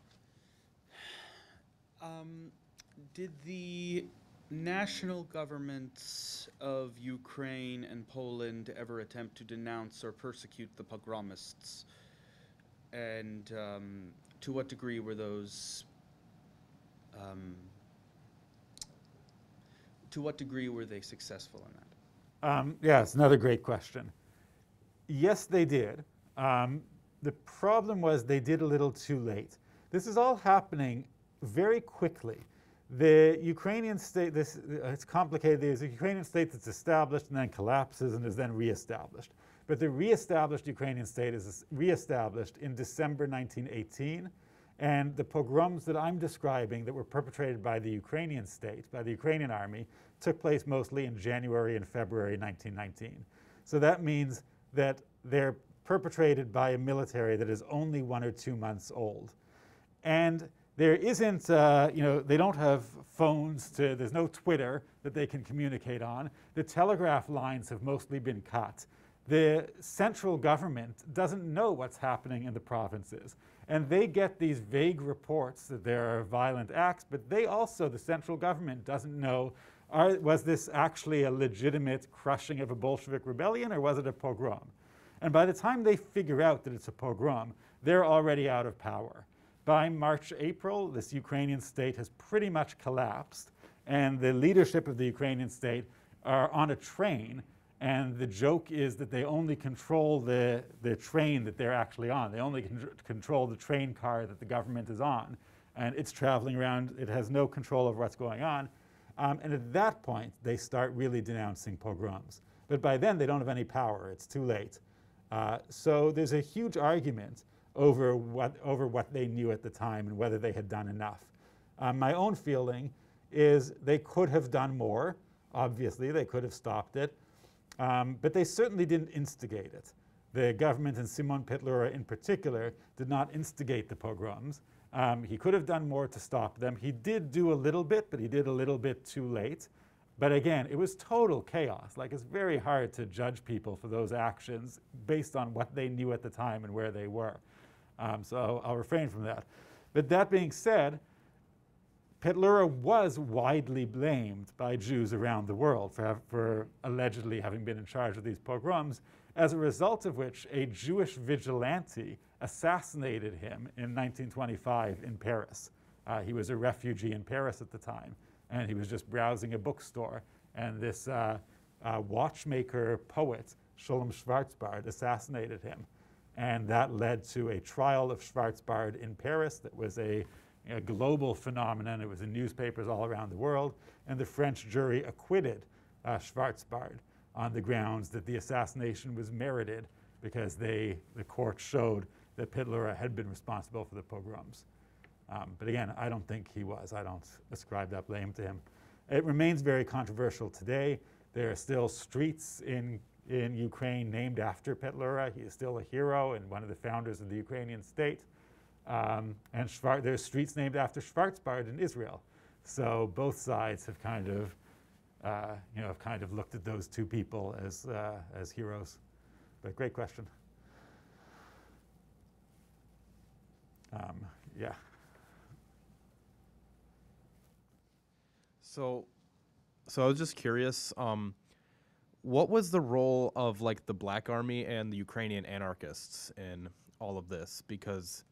Did the national governments of Ukraine and Poland ever attempt to denounce or persecute the pogromists? And to what degree were those? To what degree were they successful in that? Yeah, it's another great question. Yes, they did. The problem was they did a little too late. This is all happening very quickly. The Ukrainian state, it's complicated. There's a Ukrainian state that's established and then collapses and is then reestablished. But the reestablished Ukrainian state is reestablished in December 1918. And the pogroms that I'm describing that were perpetrated by the Ukrainian state, by the Ukrainian army, took place mostly in January and February 1919. So that means that they're perpetrated by a military that is only 1 or 2 months old. And there isn't, they don't have phones, there's no Twitter that they can communicate on. The telegraph lines have mostly been cut. The central government doesn't know what's happening in the provinces. And they get these vague reports that there are violent acts, but they also, the central government, doesn't know, was this actually a legitimate crushing of a Bolshevik rebellion, or was it a pogrom? And by the time they figure out that it's a pogrom, they're already out of power. By March, April, this Ukrainian state has pretty much collapsed, and the leadership of the Ukrainian state are on a train, and the joke is that they only control the train that they're actually on. They only control the train car that the government is on, and it's traveling around. It has no control over what's going on. And at that point, they start really denouncing pogroms. But by then, they don't have any power. It's too late. So there's a huge argument over what they knew at the time and whether they had done enough. My own feeling is they could have done more. Obviously, they could have stopped it. But they certainly didn't instigate it. The government, and Simon Petlura in particular, did not instigate the pogroms. He could have done more to stop them. He did do a little bit, but he did a little bit too late. But again, it was total chaos. Like, it's very hard to judge people for those actions based on what they knew at the time and where they were. So I'll refrain from that. But that being said, Petlura was widely blamed by Jews around the world for allegedly having been in charge of these pogroms, as a result of which a Jewish vigilante assassinated him in 1925 in Paris. He was a refugee in Paris at the time, and he was just browsing a bookstore, and this watchmaker poet, Sholem Schwarzbard, assassinated him. And that led to a trial of Schwarzbard in Paris that was a global phenomenon. It was in newspapers all around the world, and the French jury acquitted Schwarzbard on the grounds that the assassination was merited because the court showed that Petlura had been responsible for the pogroms. But again, I don't think he was. I don't ascribe that blame to him. It remains very controversial today. There are still streets in Ukraine named after Petlura. He is still a hero and one of the founders of the Ukrainian state. And there's streets named after Schwarzbard in Israel. So both sides have kind of looked at those two people as heroes. But great question. Yeah. So I was just curious, what was the role of like the Black Army and the Ukrainian anarchists in all of this? Because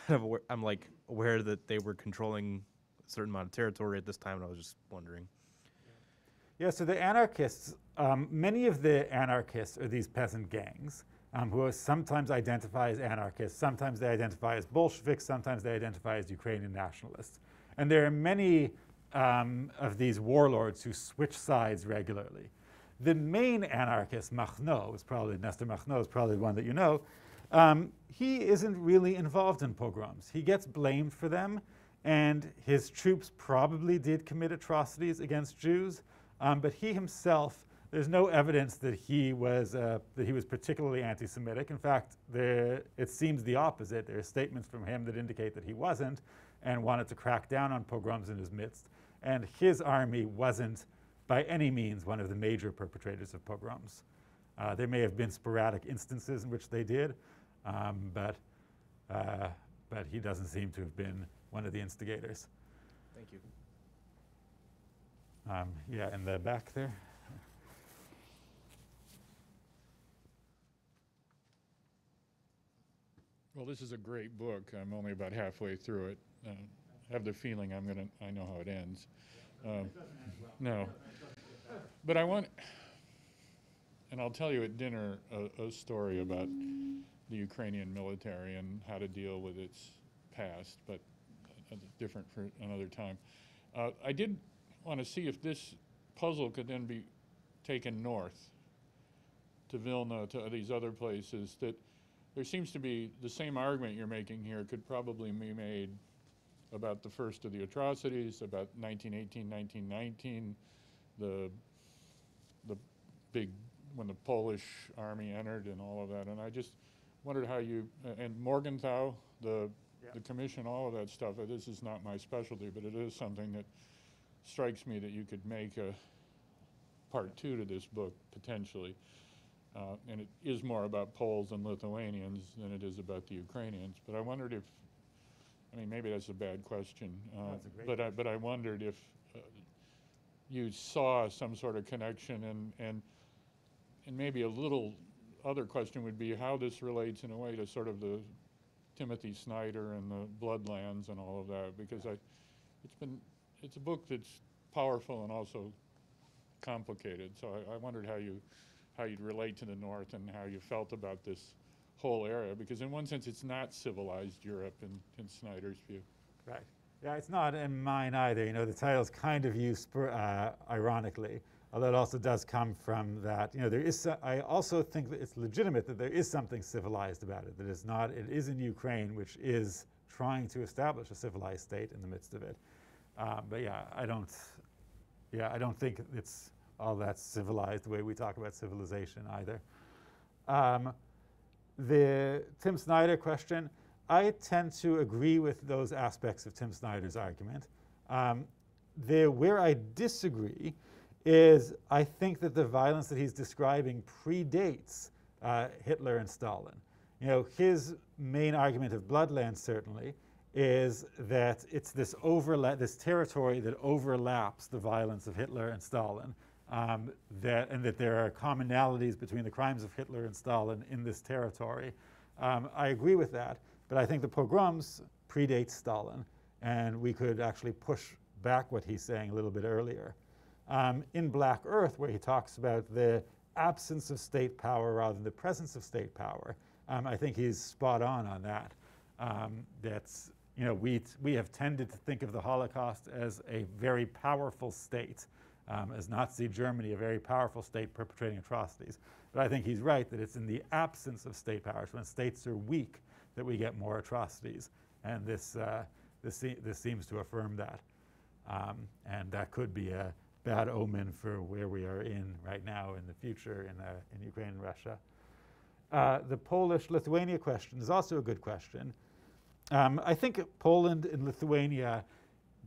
I'm like aware that they were controlling a certain amount of territory at this time, and I was just wondering. Yeah, so the anarchists, many of the anarchists are these peasant gangs who sometimes identify as anarchists, sometimes they identify as Bolsheviks, sometimes they identify as Ukrainian nationalists. And there are many of these warlords who switch sides regularly. The main anarchist, Nestor Makhno, is probably the one that you know. He isn't really involved in pogroms. He gets blamed for them, and his troops probably did commit atrocities against Jews, but he himself, there's no evidence that he was particularly anti-Semitic. In fact, it seems the opposite. There are statements from him that indicate that he wasn't and wanted to crack down on pogroms in his midst. And his army wasn't by any means one of the major perpetrators of pogroms. There may have been sporadic instances in which they did, but he doesn't seem to have been one of the instigators. Thank you. Yeah, in the back there. Well, this is a great book. I'm only about halfway through it. I have the feeling I know how it ends. No. But I want, and I'll tell you at dinner a story about the Ukrainian military and how to deal with its past, but different for another time. I did want to see if this puzzle could then be taken north to Vilna, to these other places, that there seems to be the same argument you're making here could probably be made about the first of the atrocities, about 1918, 1919, the big, when the Polish army entered and all of that. And I just wondered how you, and Morgenthau, the commission, all of that stuff, this is not my specialty, but it is something that strikes me that you could make a part 2 to this book, potentially. And it is more about Poles and Lithuanians than it is about the Ukrainians. But I wondered if, I mean, maybe that's a bad question, but I wondered if you saw some sort of connection, and maybe a little other question would be how this relates in a way to sort of the Timothy Snyder and the Bloodlands and all of that, because it's a book that's powerful and also complicated. So I wondered how you'd relate to the North and how you felt about this whole area, because in one sense it's not civilized Europe in Snyder's view. Right. Yeah, it's not in mine either. You know, the title's kind of used ironically, although it also does come from that. You know, there is. I also think that it's legitimate that there is something civilized about it. That it's not. It is in Ukraine, which is trying to establish a civilized state in the midst of it. But yeah, I don't think it's all that civilized the way we talk about civilization either. The Tim Snyder question, I tend to agree with those aspects of Tim Snyder's argument. Where I disagree is I think that the violence that he's describing predates Hitler and Stalin. You know, his main argument of Bloodlands certainly is that it's this territory that overlaps the violence of Hitler and Stalin, and that there are commonalities between the crimes of Hitler and Stalin in this territory. I agree with that, but I think the pogroms predate Stalin, and we could actually push back what he's saying a little bit earlier. In Black Earth, where he talks about the absence of state power rather than the presence of state power, I think he's spot on that. That's, you know, we have tended to think of the Holocaust as a very powerful state, as Nazi Germany, a very powerful state perpetrating atrocities. But I think he's right that it's in the absence of state powers, when states are weak, that we get more atrocities. And this seems to affirm that. And that could be a bad omen for where we are in right now in the future in Ukraine and Russia. The Polish-Lithuania question is also a good question. I think Poland and Lithuania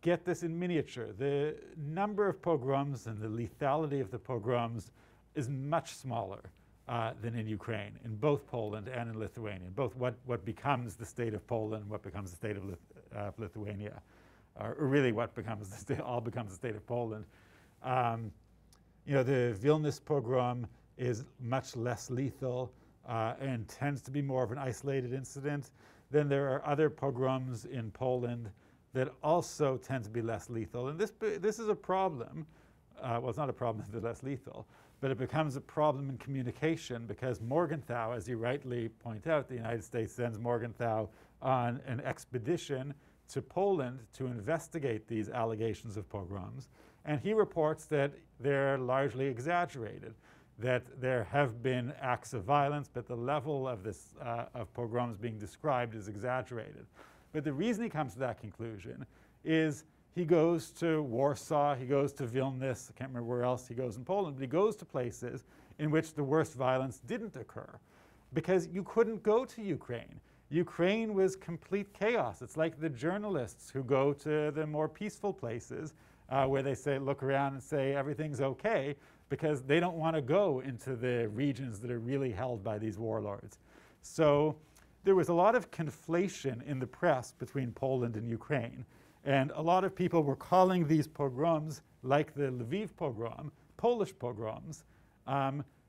get this in miniature. The number of pogroms and the lethality of the pogroms is much smaller than in Ukraine, in both Poland and in Lithuania, both what becomes the state of Poland, what becomes the state of Lithuania, or really what becomes the state, all becomes the state of Poland. You know, the Vilnius pogrom is much less lethal and tends to be more of an isolated incident. Then there are other pogroms in Poland that also tend to be less lethal. And this is a problem. Well, it's not a problem if they're less lethal, but it becomes a problem in communication because Morgenthau, as you rightly point out, the United States sends Morgenthau on an expedition to Poland to investigate these allegations of pogroms. And he reports that they're largely exaggerated, that there have been acts of violence, but the level of of pogroms being described is exaggerated. But the reason he comes to that conclusion is he goes to Warsaw, he goes to Vilnius, I can't remember where else he goes in Poland, but he goes to places in which the worst violence didn't occur because you couldn't go to Ukraine. Ukraine was complete chaos. It's like the journalists who go to the more peaceful places where they say, look around and say everything's okay, because they don't want to go into the regions that are really held by these warlords. So there was a lot of conflation in the press between Poland and Ukraine. And a lot of people were calling these pogroms, like the Lviv pogrom, Polish pogroms,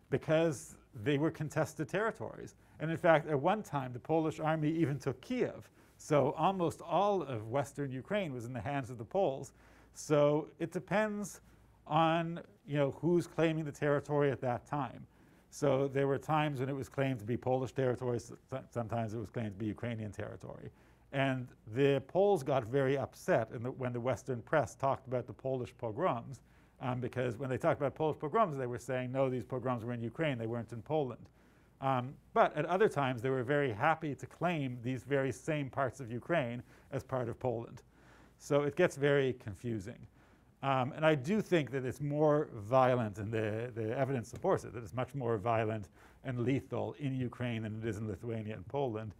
because they were contested territories. And in fact, at one time, the Polish army even took Kiev. So almost all of Western Ukraine was in the hands of the Poles. So it depends on, you know, who's claiming the territory at that time. So there were times when it was claimed to be Polish territory, sometimes it was claimed to be Ukrainian territory. And the Poles got very upset when the Western press talked about the Polish pogroms, because when they talked about Polish pogroms, they were saying, no, these pogroms were in Ukraine, they weren't in Poland. But at other times, they were very happy to claim these very same parts of Ukraine as part of Poland. So it gets very confusing. And I do think that it's more violent, and the evidence supports it, that it's much more violent and lethal in Ukraine than it is in Lithuania and Poland.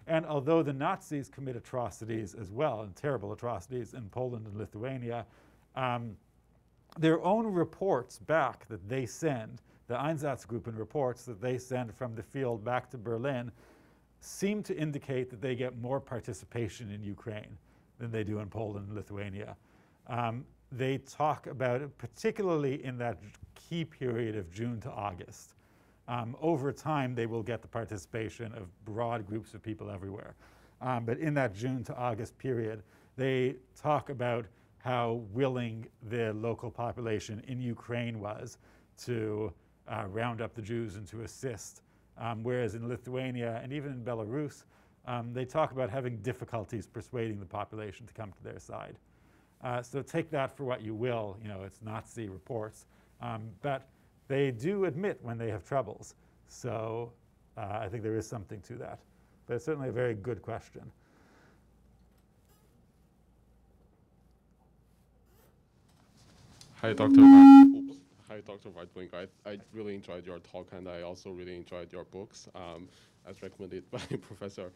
And although the Nazis commit atrocities as well, and terrible atrocities in Poland and Lithuania, their own reports back that they send, the Einsatzgruppen reports that they send from the field back to Berlin, seem to indicate that they get more participation in Ukraine than they do in Poland and Lithuania. They talk about it, particularly in that key period of June to August. Over time, they will get the participation of broad groups of people everywhere. But in that June to August period, they talk about how willing the local population in Ukraine was to round up the Jews and to assist. Whereas in Lithuania and even in Belarus, they talk about having difficulties persuading the population to come to their side. So take that for what you will. You know, it's Nazi reports. But they do admit when they have troubles. So I think there is something to that. But it's certainly a very good question. Hi, Dr. Hi, Dr. Veidlinger. I really enjoyed your talk, and I also really enjoyed your books, as recommended by Professor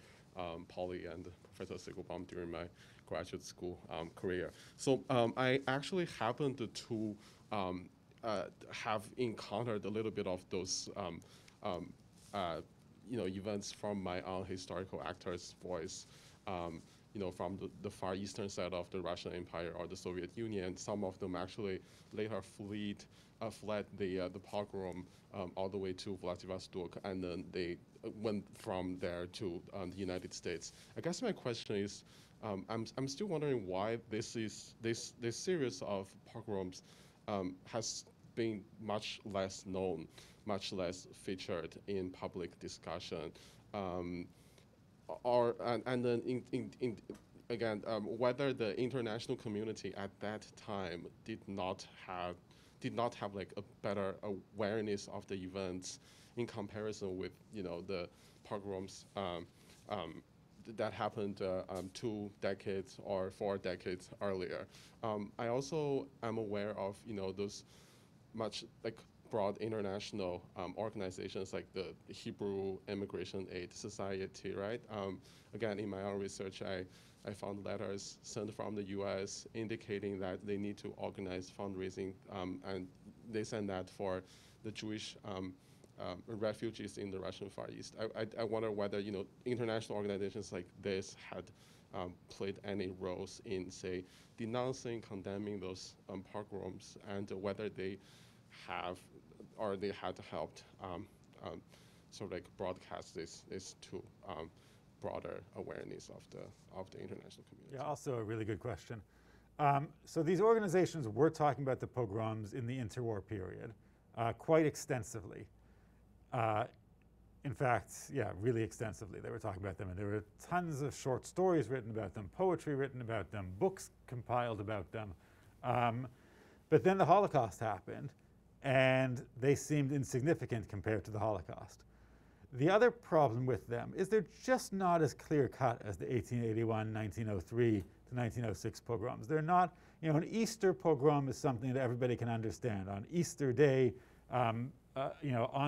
Polly and Professor Siegelbaum during my graduate school career. So I actually happened to have encountered a little bit of those events from my own historical actor's voice from the far eastern side of the Russian Empire or the Soviet Union. Some of them actually later fled the pogrom all the way to Vladivostok, and then they went from there to the United States. I guess my question is, I'm still wondering why this series of pogroms has been much less known, much less featured in public discussion. And then again, whether the international community at that time did not have like a better awareness of the events in comparison with the pogroms that happened 2 decades or 4 decades earlier. I also am aware of those much like broad international organizations like the Hebrew Immigration Aid Society, right? Again, in my own research, I found letters sent from the US indicating that they need to organize fundraising, and they send that for the Jewish refugees in the Russian Far East. I wonder whether international organizations like this had played any roles in, say, denouncing, condemning those pogroms, and whether they have or they had helped sort of like broadcast this to broader awareness of the international community. Yeah, also a really good question. So these organizations were talking about the pogroms in the interwar period quite extensively. In fact, yeah, really extensively. They were talking about them, and there were tons of short stories written about them, poetry written about them, books compiled about them. But then the Holocaust happened, and they seemed insignificant compared to the Holocaust. The other problem with them is they're just not as clear-cut as the 1881, 1903 to 1906 pogroms. They're not, an Easter pogrom is something that everybody can understand. On Easter Day, on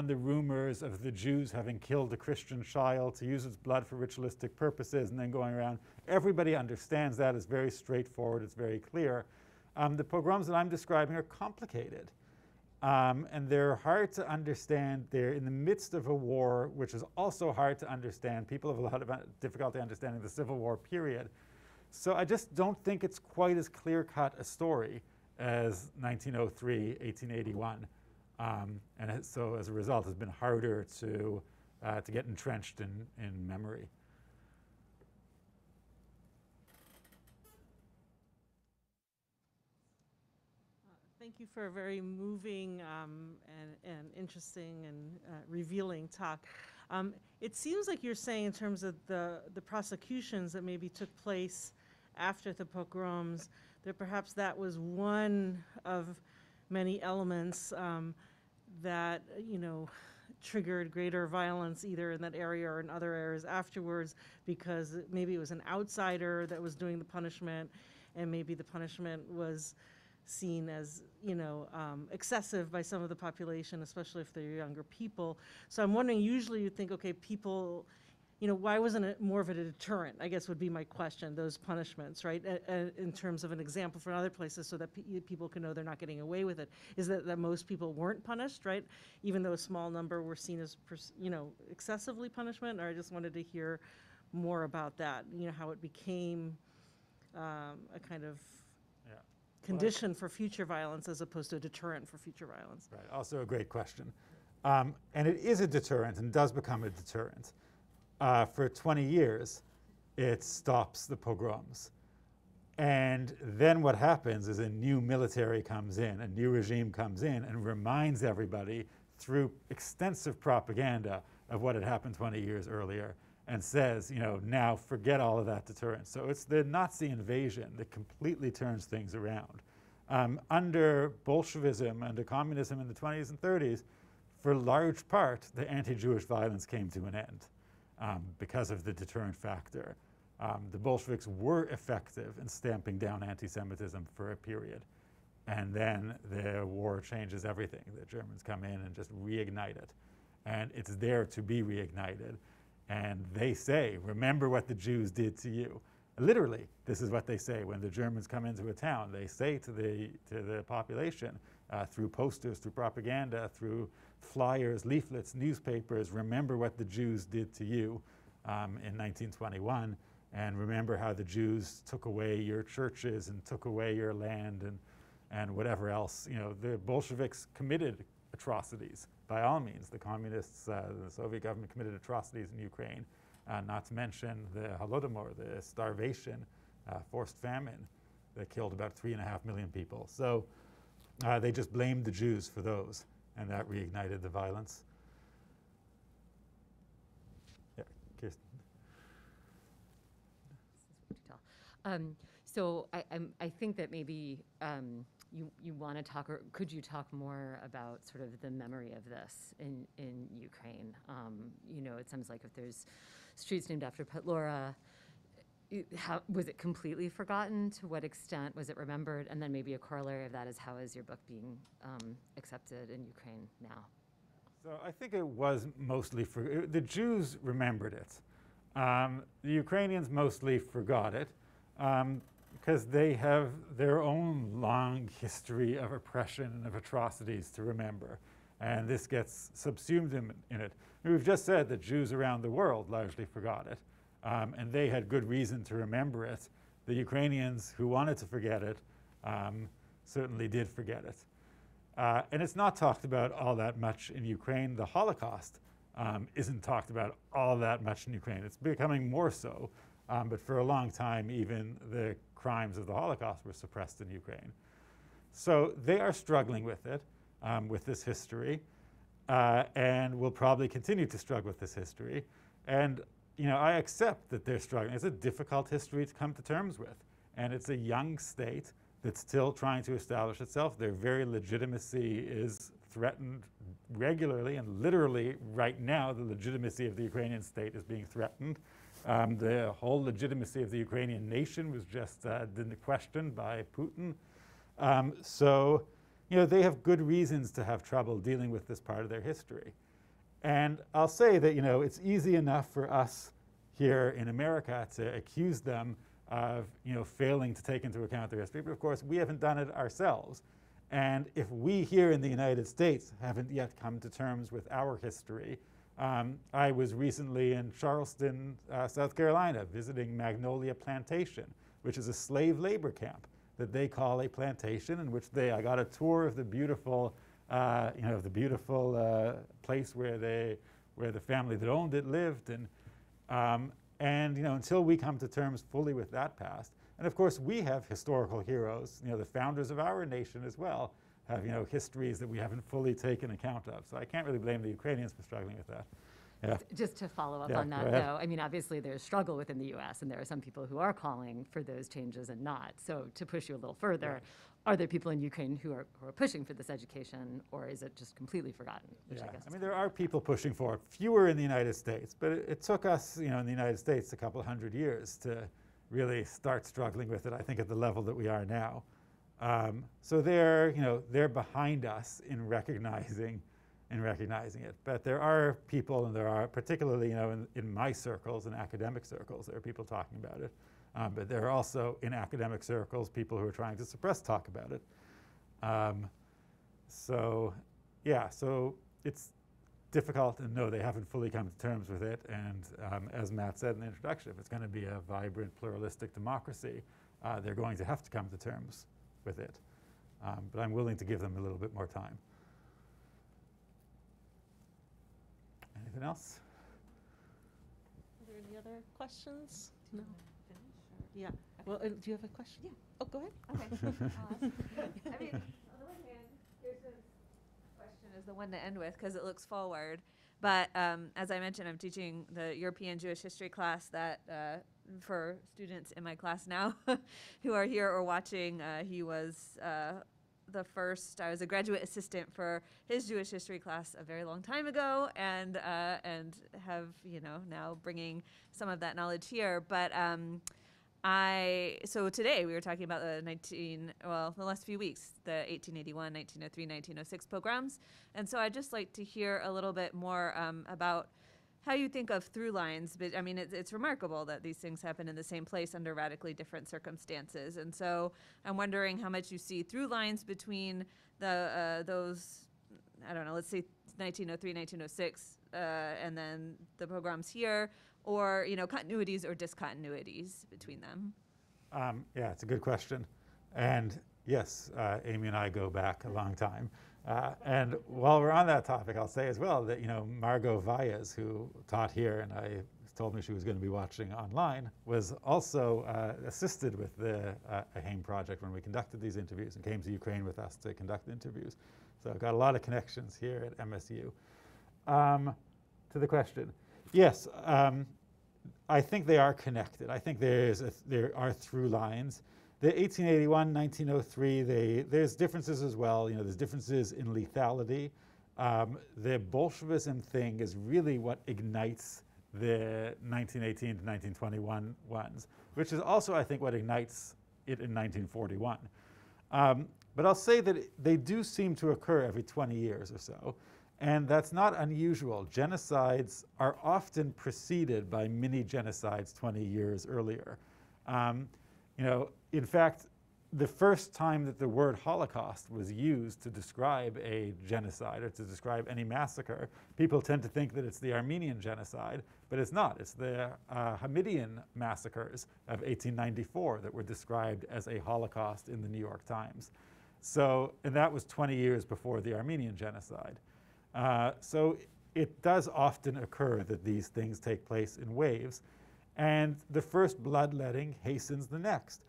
the rumors of the Jews having killed a Christian child to use its blood for ritualistic purposes and then going around, everybody understands that. It's very straightforward. It's very clear. The pogroms that I'm describing are complicated. And they're hard to understand. They're in the midst of a war, which is also hard to understand. People have a lot of difficulty understanding the Civil War period. So I just don't think it's quite as clear-cut a story as 1903, 1881. And so as a result, it's been harder to get entrenched in memory. Thank you for a very moving and interesting and revealing talk. It seems like you're saying in terms of the prosecutions that maybe took place after the pogroms, that perhaps that was one of many elements that, triggered greater violence either in that area or in other areas afterwards, because maybe it was an outsider that was doing the punishment, and maybe the punishment was seen as, excessive by some of the population, especially if they're younger people. So I'm wondering, usually you think, okay, people, why wasn't it more of a deterrent, I guess would be my question, those punishments, right? In terms of an example for other places so that people can know they're not getting away with it. Is that most people weren't punished, right? Even though a small number were seen as, excessively punishment, or I just wanted to hear more about that, how it became a kind of condition for future violence as opposed to a deterrent for future violence. Right, also a great question. And it is a deterrent and does become a deterrent. For 20 years, it stops the pogroms. And then what happens is a new military comes in, a new regime comes in and reminds everybody through extensive propaganda of what had happened 20 years earlier, and says, now forget all of that deterrence. So it's the Nazi invasion that completely turns things around. Under Bolshevism, under communism in the 20s and 30s, for large part, the anti-Jewish violence came to an end because of the deterrent factor. The Bolsheviks were effective in stamping down anti-Semitism for a period. And then the war changes everything. The Germans come in and just reignite it. And it's there to be reignited. And they say, remember what the Jews did to you. Literally, this is what they say when the Germans come into a town. They say to the population, through posters, through propaganda, through flyers, leaflets, newspapers, remember what the Jews did to you in 1921. and remember how the Jews took away your churches and took away your land and whatever else. You know, the Bolsheviks committed atrocities, by all means. The communists, the Soviet government committed atrocities in Ukraine, not to mention the Holodomor, the starvation, forced famine that killed about 3.5 million people. So they just blamed the Jews for those, and that reignited the violence. Yeah, Kirsten. So I think that maybe you want to talk, or could you talk more about sort of the memory of this in Ukraine? You know, it sounds like if there's streets named after Petlura, how was it completely forgotten? To what extent was it remembered? And then maybe a corollary of that is, how is your book being accepted in Ukraine now? So I think it was mostly the Jews remembered it. The Ukrainians mostly forgot it because they have their own long history of oppression and of atrocities to remember. And this gets subsumed in it. We've just said that Jews around the world largely forgot it. And they had good reason to remember it. The Ukrainians who wanted to forget it certainly did forget it. And it's not talked about all that much in Ukraine. The Holocaust isn't talked about all that much in Ukraine. It's becoming more so. But for a long time, even the crimes of the Holocaust were suppressed in Ukraine. So they are struggling with it, with this history, and will probably continue to struggle with this history. And you know, I accept that they're struggling. It's a difficult history to come to terms with. And it's a young state that's still trying to establish itself. Their very legitimacy is threatened regularly, and literally right now, the legitimacy of the Ukrainian state is being threatened. The whole legitimacy of the Ukrainian nation was just questioned by Putin. So, you know, they have good reasons to have trouble dealing with this part of their history. And I'll say that, you know, it's easy enough for us here in America to accuse them of, you know, failing to take into account their history. But of course, we haven't done it ourselves. And if we here in the United States haven't yet come to terms with our history, I was recently in Charleston, South Carolina, visiting Magnolia Plantation, which is a slave labor camp that they call a plantation, in which I got a tour of the beautiful you know, the beautiful place where the family that owned it lived, and you know, until we come to terms fully with that past, and of course we have historical heroes. You know, the founders of our nation as well have, you know, histories that we haven't fully taken account of. So I can't really blame the Ukrainians for struggling with that. Yeah. Just to follow up on that, though, I mean, obviously there's struggle within the U.S., and there are some people who are calling for those changes and not. So to push you a little further, are there people in Ukraine who are pushing for this education, or is it just completely forgotten? Yeah, I mean, there are people pushing for it, fewer in the United States, but it took us, you know, in the United States a couple 100 years to really start struggling with it, I think, at the level that we are now. So they're, you know, they're behind us in recognizing it. But there are people, and there are, particularly, you know, in my circles, in academic circles, there are people talking about it. But there are also, in academic circles, people who are trying to suppress talk about it. So, yeah, so it's difficult, and no, they haven't fully come to terms with it. And as Matt said in the introduction, if it's going to be a vibrant, pluralistic democracy, they're going to have to come to terms with it. But I'm willing to give them a little bit more time. Anything else? Are there any other questions? No. Yeah. Well, do you have a question? Yeah. Oh, go ahead. Okay. I mean, on the one hand, Kirsten's question is the one to end with because it looks forward. But as I mentioned, I'm teaching the European Jewish history class that for students in my class now who are here or watching. He was the first. I was a graduate assistant for his Jewish history class a very long time ago, and have, you know, now bringing some of that knowledge here. But so today we were talking about the last few weeks, the 1881, 1903, 1906 pogroms. And so I'd just like to hear a little bit more about how you think of through lines. But I mean, it's remarkable that these things happen in the same place under radically different circumstances. And so I'm wondering how much you see through lines between those, I don't know, let's say 1903, 1906, and then the pogroms here, or continuities or discontinuities between them? Yeah, it's a good question. And yes, Amy and I go back a long time. And while we're on that topic, I'll say as well that, Margot Valles, who taught here, and I told me she was going to be watching online, was also assisted with the AHAIM project when we conducted these interviews and came to Ukraine with us to conduct interviews. So I've got a lot of connections here at MSU. To the question, yes, I think they are connected. I think there are through lines. The 1881, 1903, there's differences as well. There's differences in lethality. The Bolshevism thing is really what ignites the 1918 to 1921 ones, which is also, I think, what ignites it in 1941. But I'll say that they do seem to occur every 20 years or so, and that's not unusual. Genocides are often preceded by mini-genocides 20 years earlier. In fact, the first time that the word Holocaust was used to describe a genocide or to describe any massacre, people tend to think that it's the Armenian genocide, but it's not. It's the Hamidian massacres of 1894 that were described as a Holocaust in the New York Times. So, and that was 20 years before the Armenian genocide. So it does often occur that these things take place in waves, and the first bloodletting hastens the next.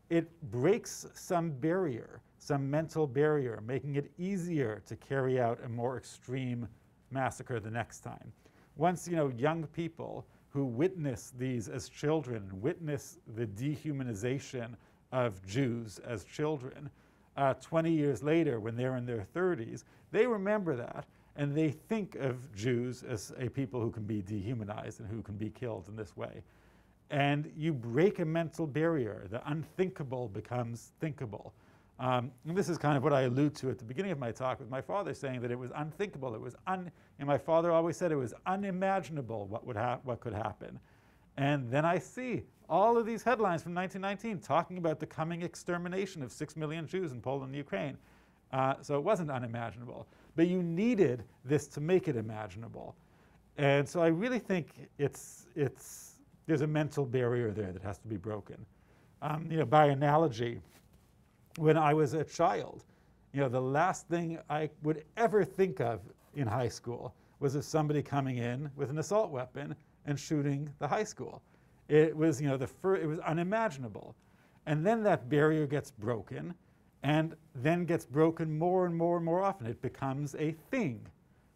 It breaks some barrier, some mental barrier, making it easier to carry out a more extreme massacre the next time. Once, young people who witness these as children, witness the dehumanization of Jews as children, 20 years later, when they're in their 30s, they remember that, and they think of Jews as a people who can be dehumanized and who can be killed in this way. And you break a mental barrier. The unthinkable becomes thinkable. And this is kind of what I allude to at the beginning of my talk with my father saying that it was unthinkable. It was and my father always said it was unimaginable what could happen. And then I see all of these headlines from 1919 talking about the coming extermination of 6 million Jews in Poland and Ukraine. So it wasn't unimaginable. But you needed this to make it imaginable. And so I really think there's a mental barrier there that has to be broken. By analogy, when I was a child, the last thing I would ever think of in high school was of somebody coming in with an assault weapon and shooting the high school. It was, it was unimaginable. And then that barrier gets broken, and then gets broken more and more and more often. It becomes a thing,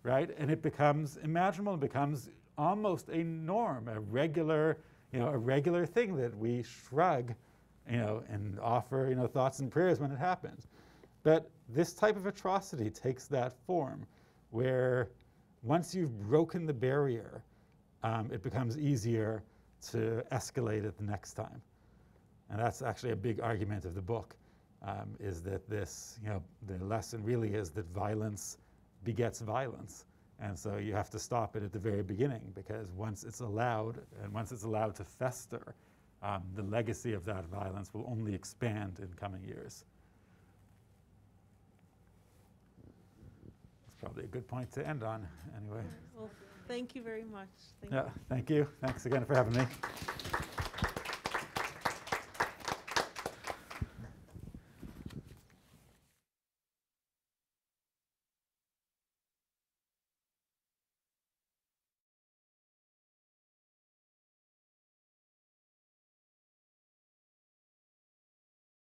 right? And it becomes imaginable. It becomes almost a norm, a regular thing that we shrug, and offer, thoughts and prayers when it happens. But this type of atrocity takes that form, where once you've broken the barrier, it becomes easier to escalate it the next time. And that's actually a big argument of the book, is that this, the lesson really is that violence begets violence. And so you have to stop it at the very beginning, because once it's allowed, and once it's allowed to fester, the legacy of that violence will only expand in coming years. That's probably a good point to end on, anyway. Well, thank you very much. Thank you. Thanks again for having me.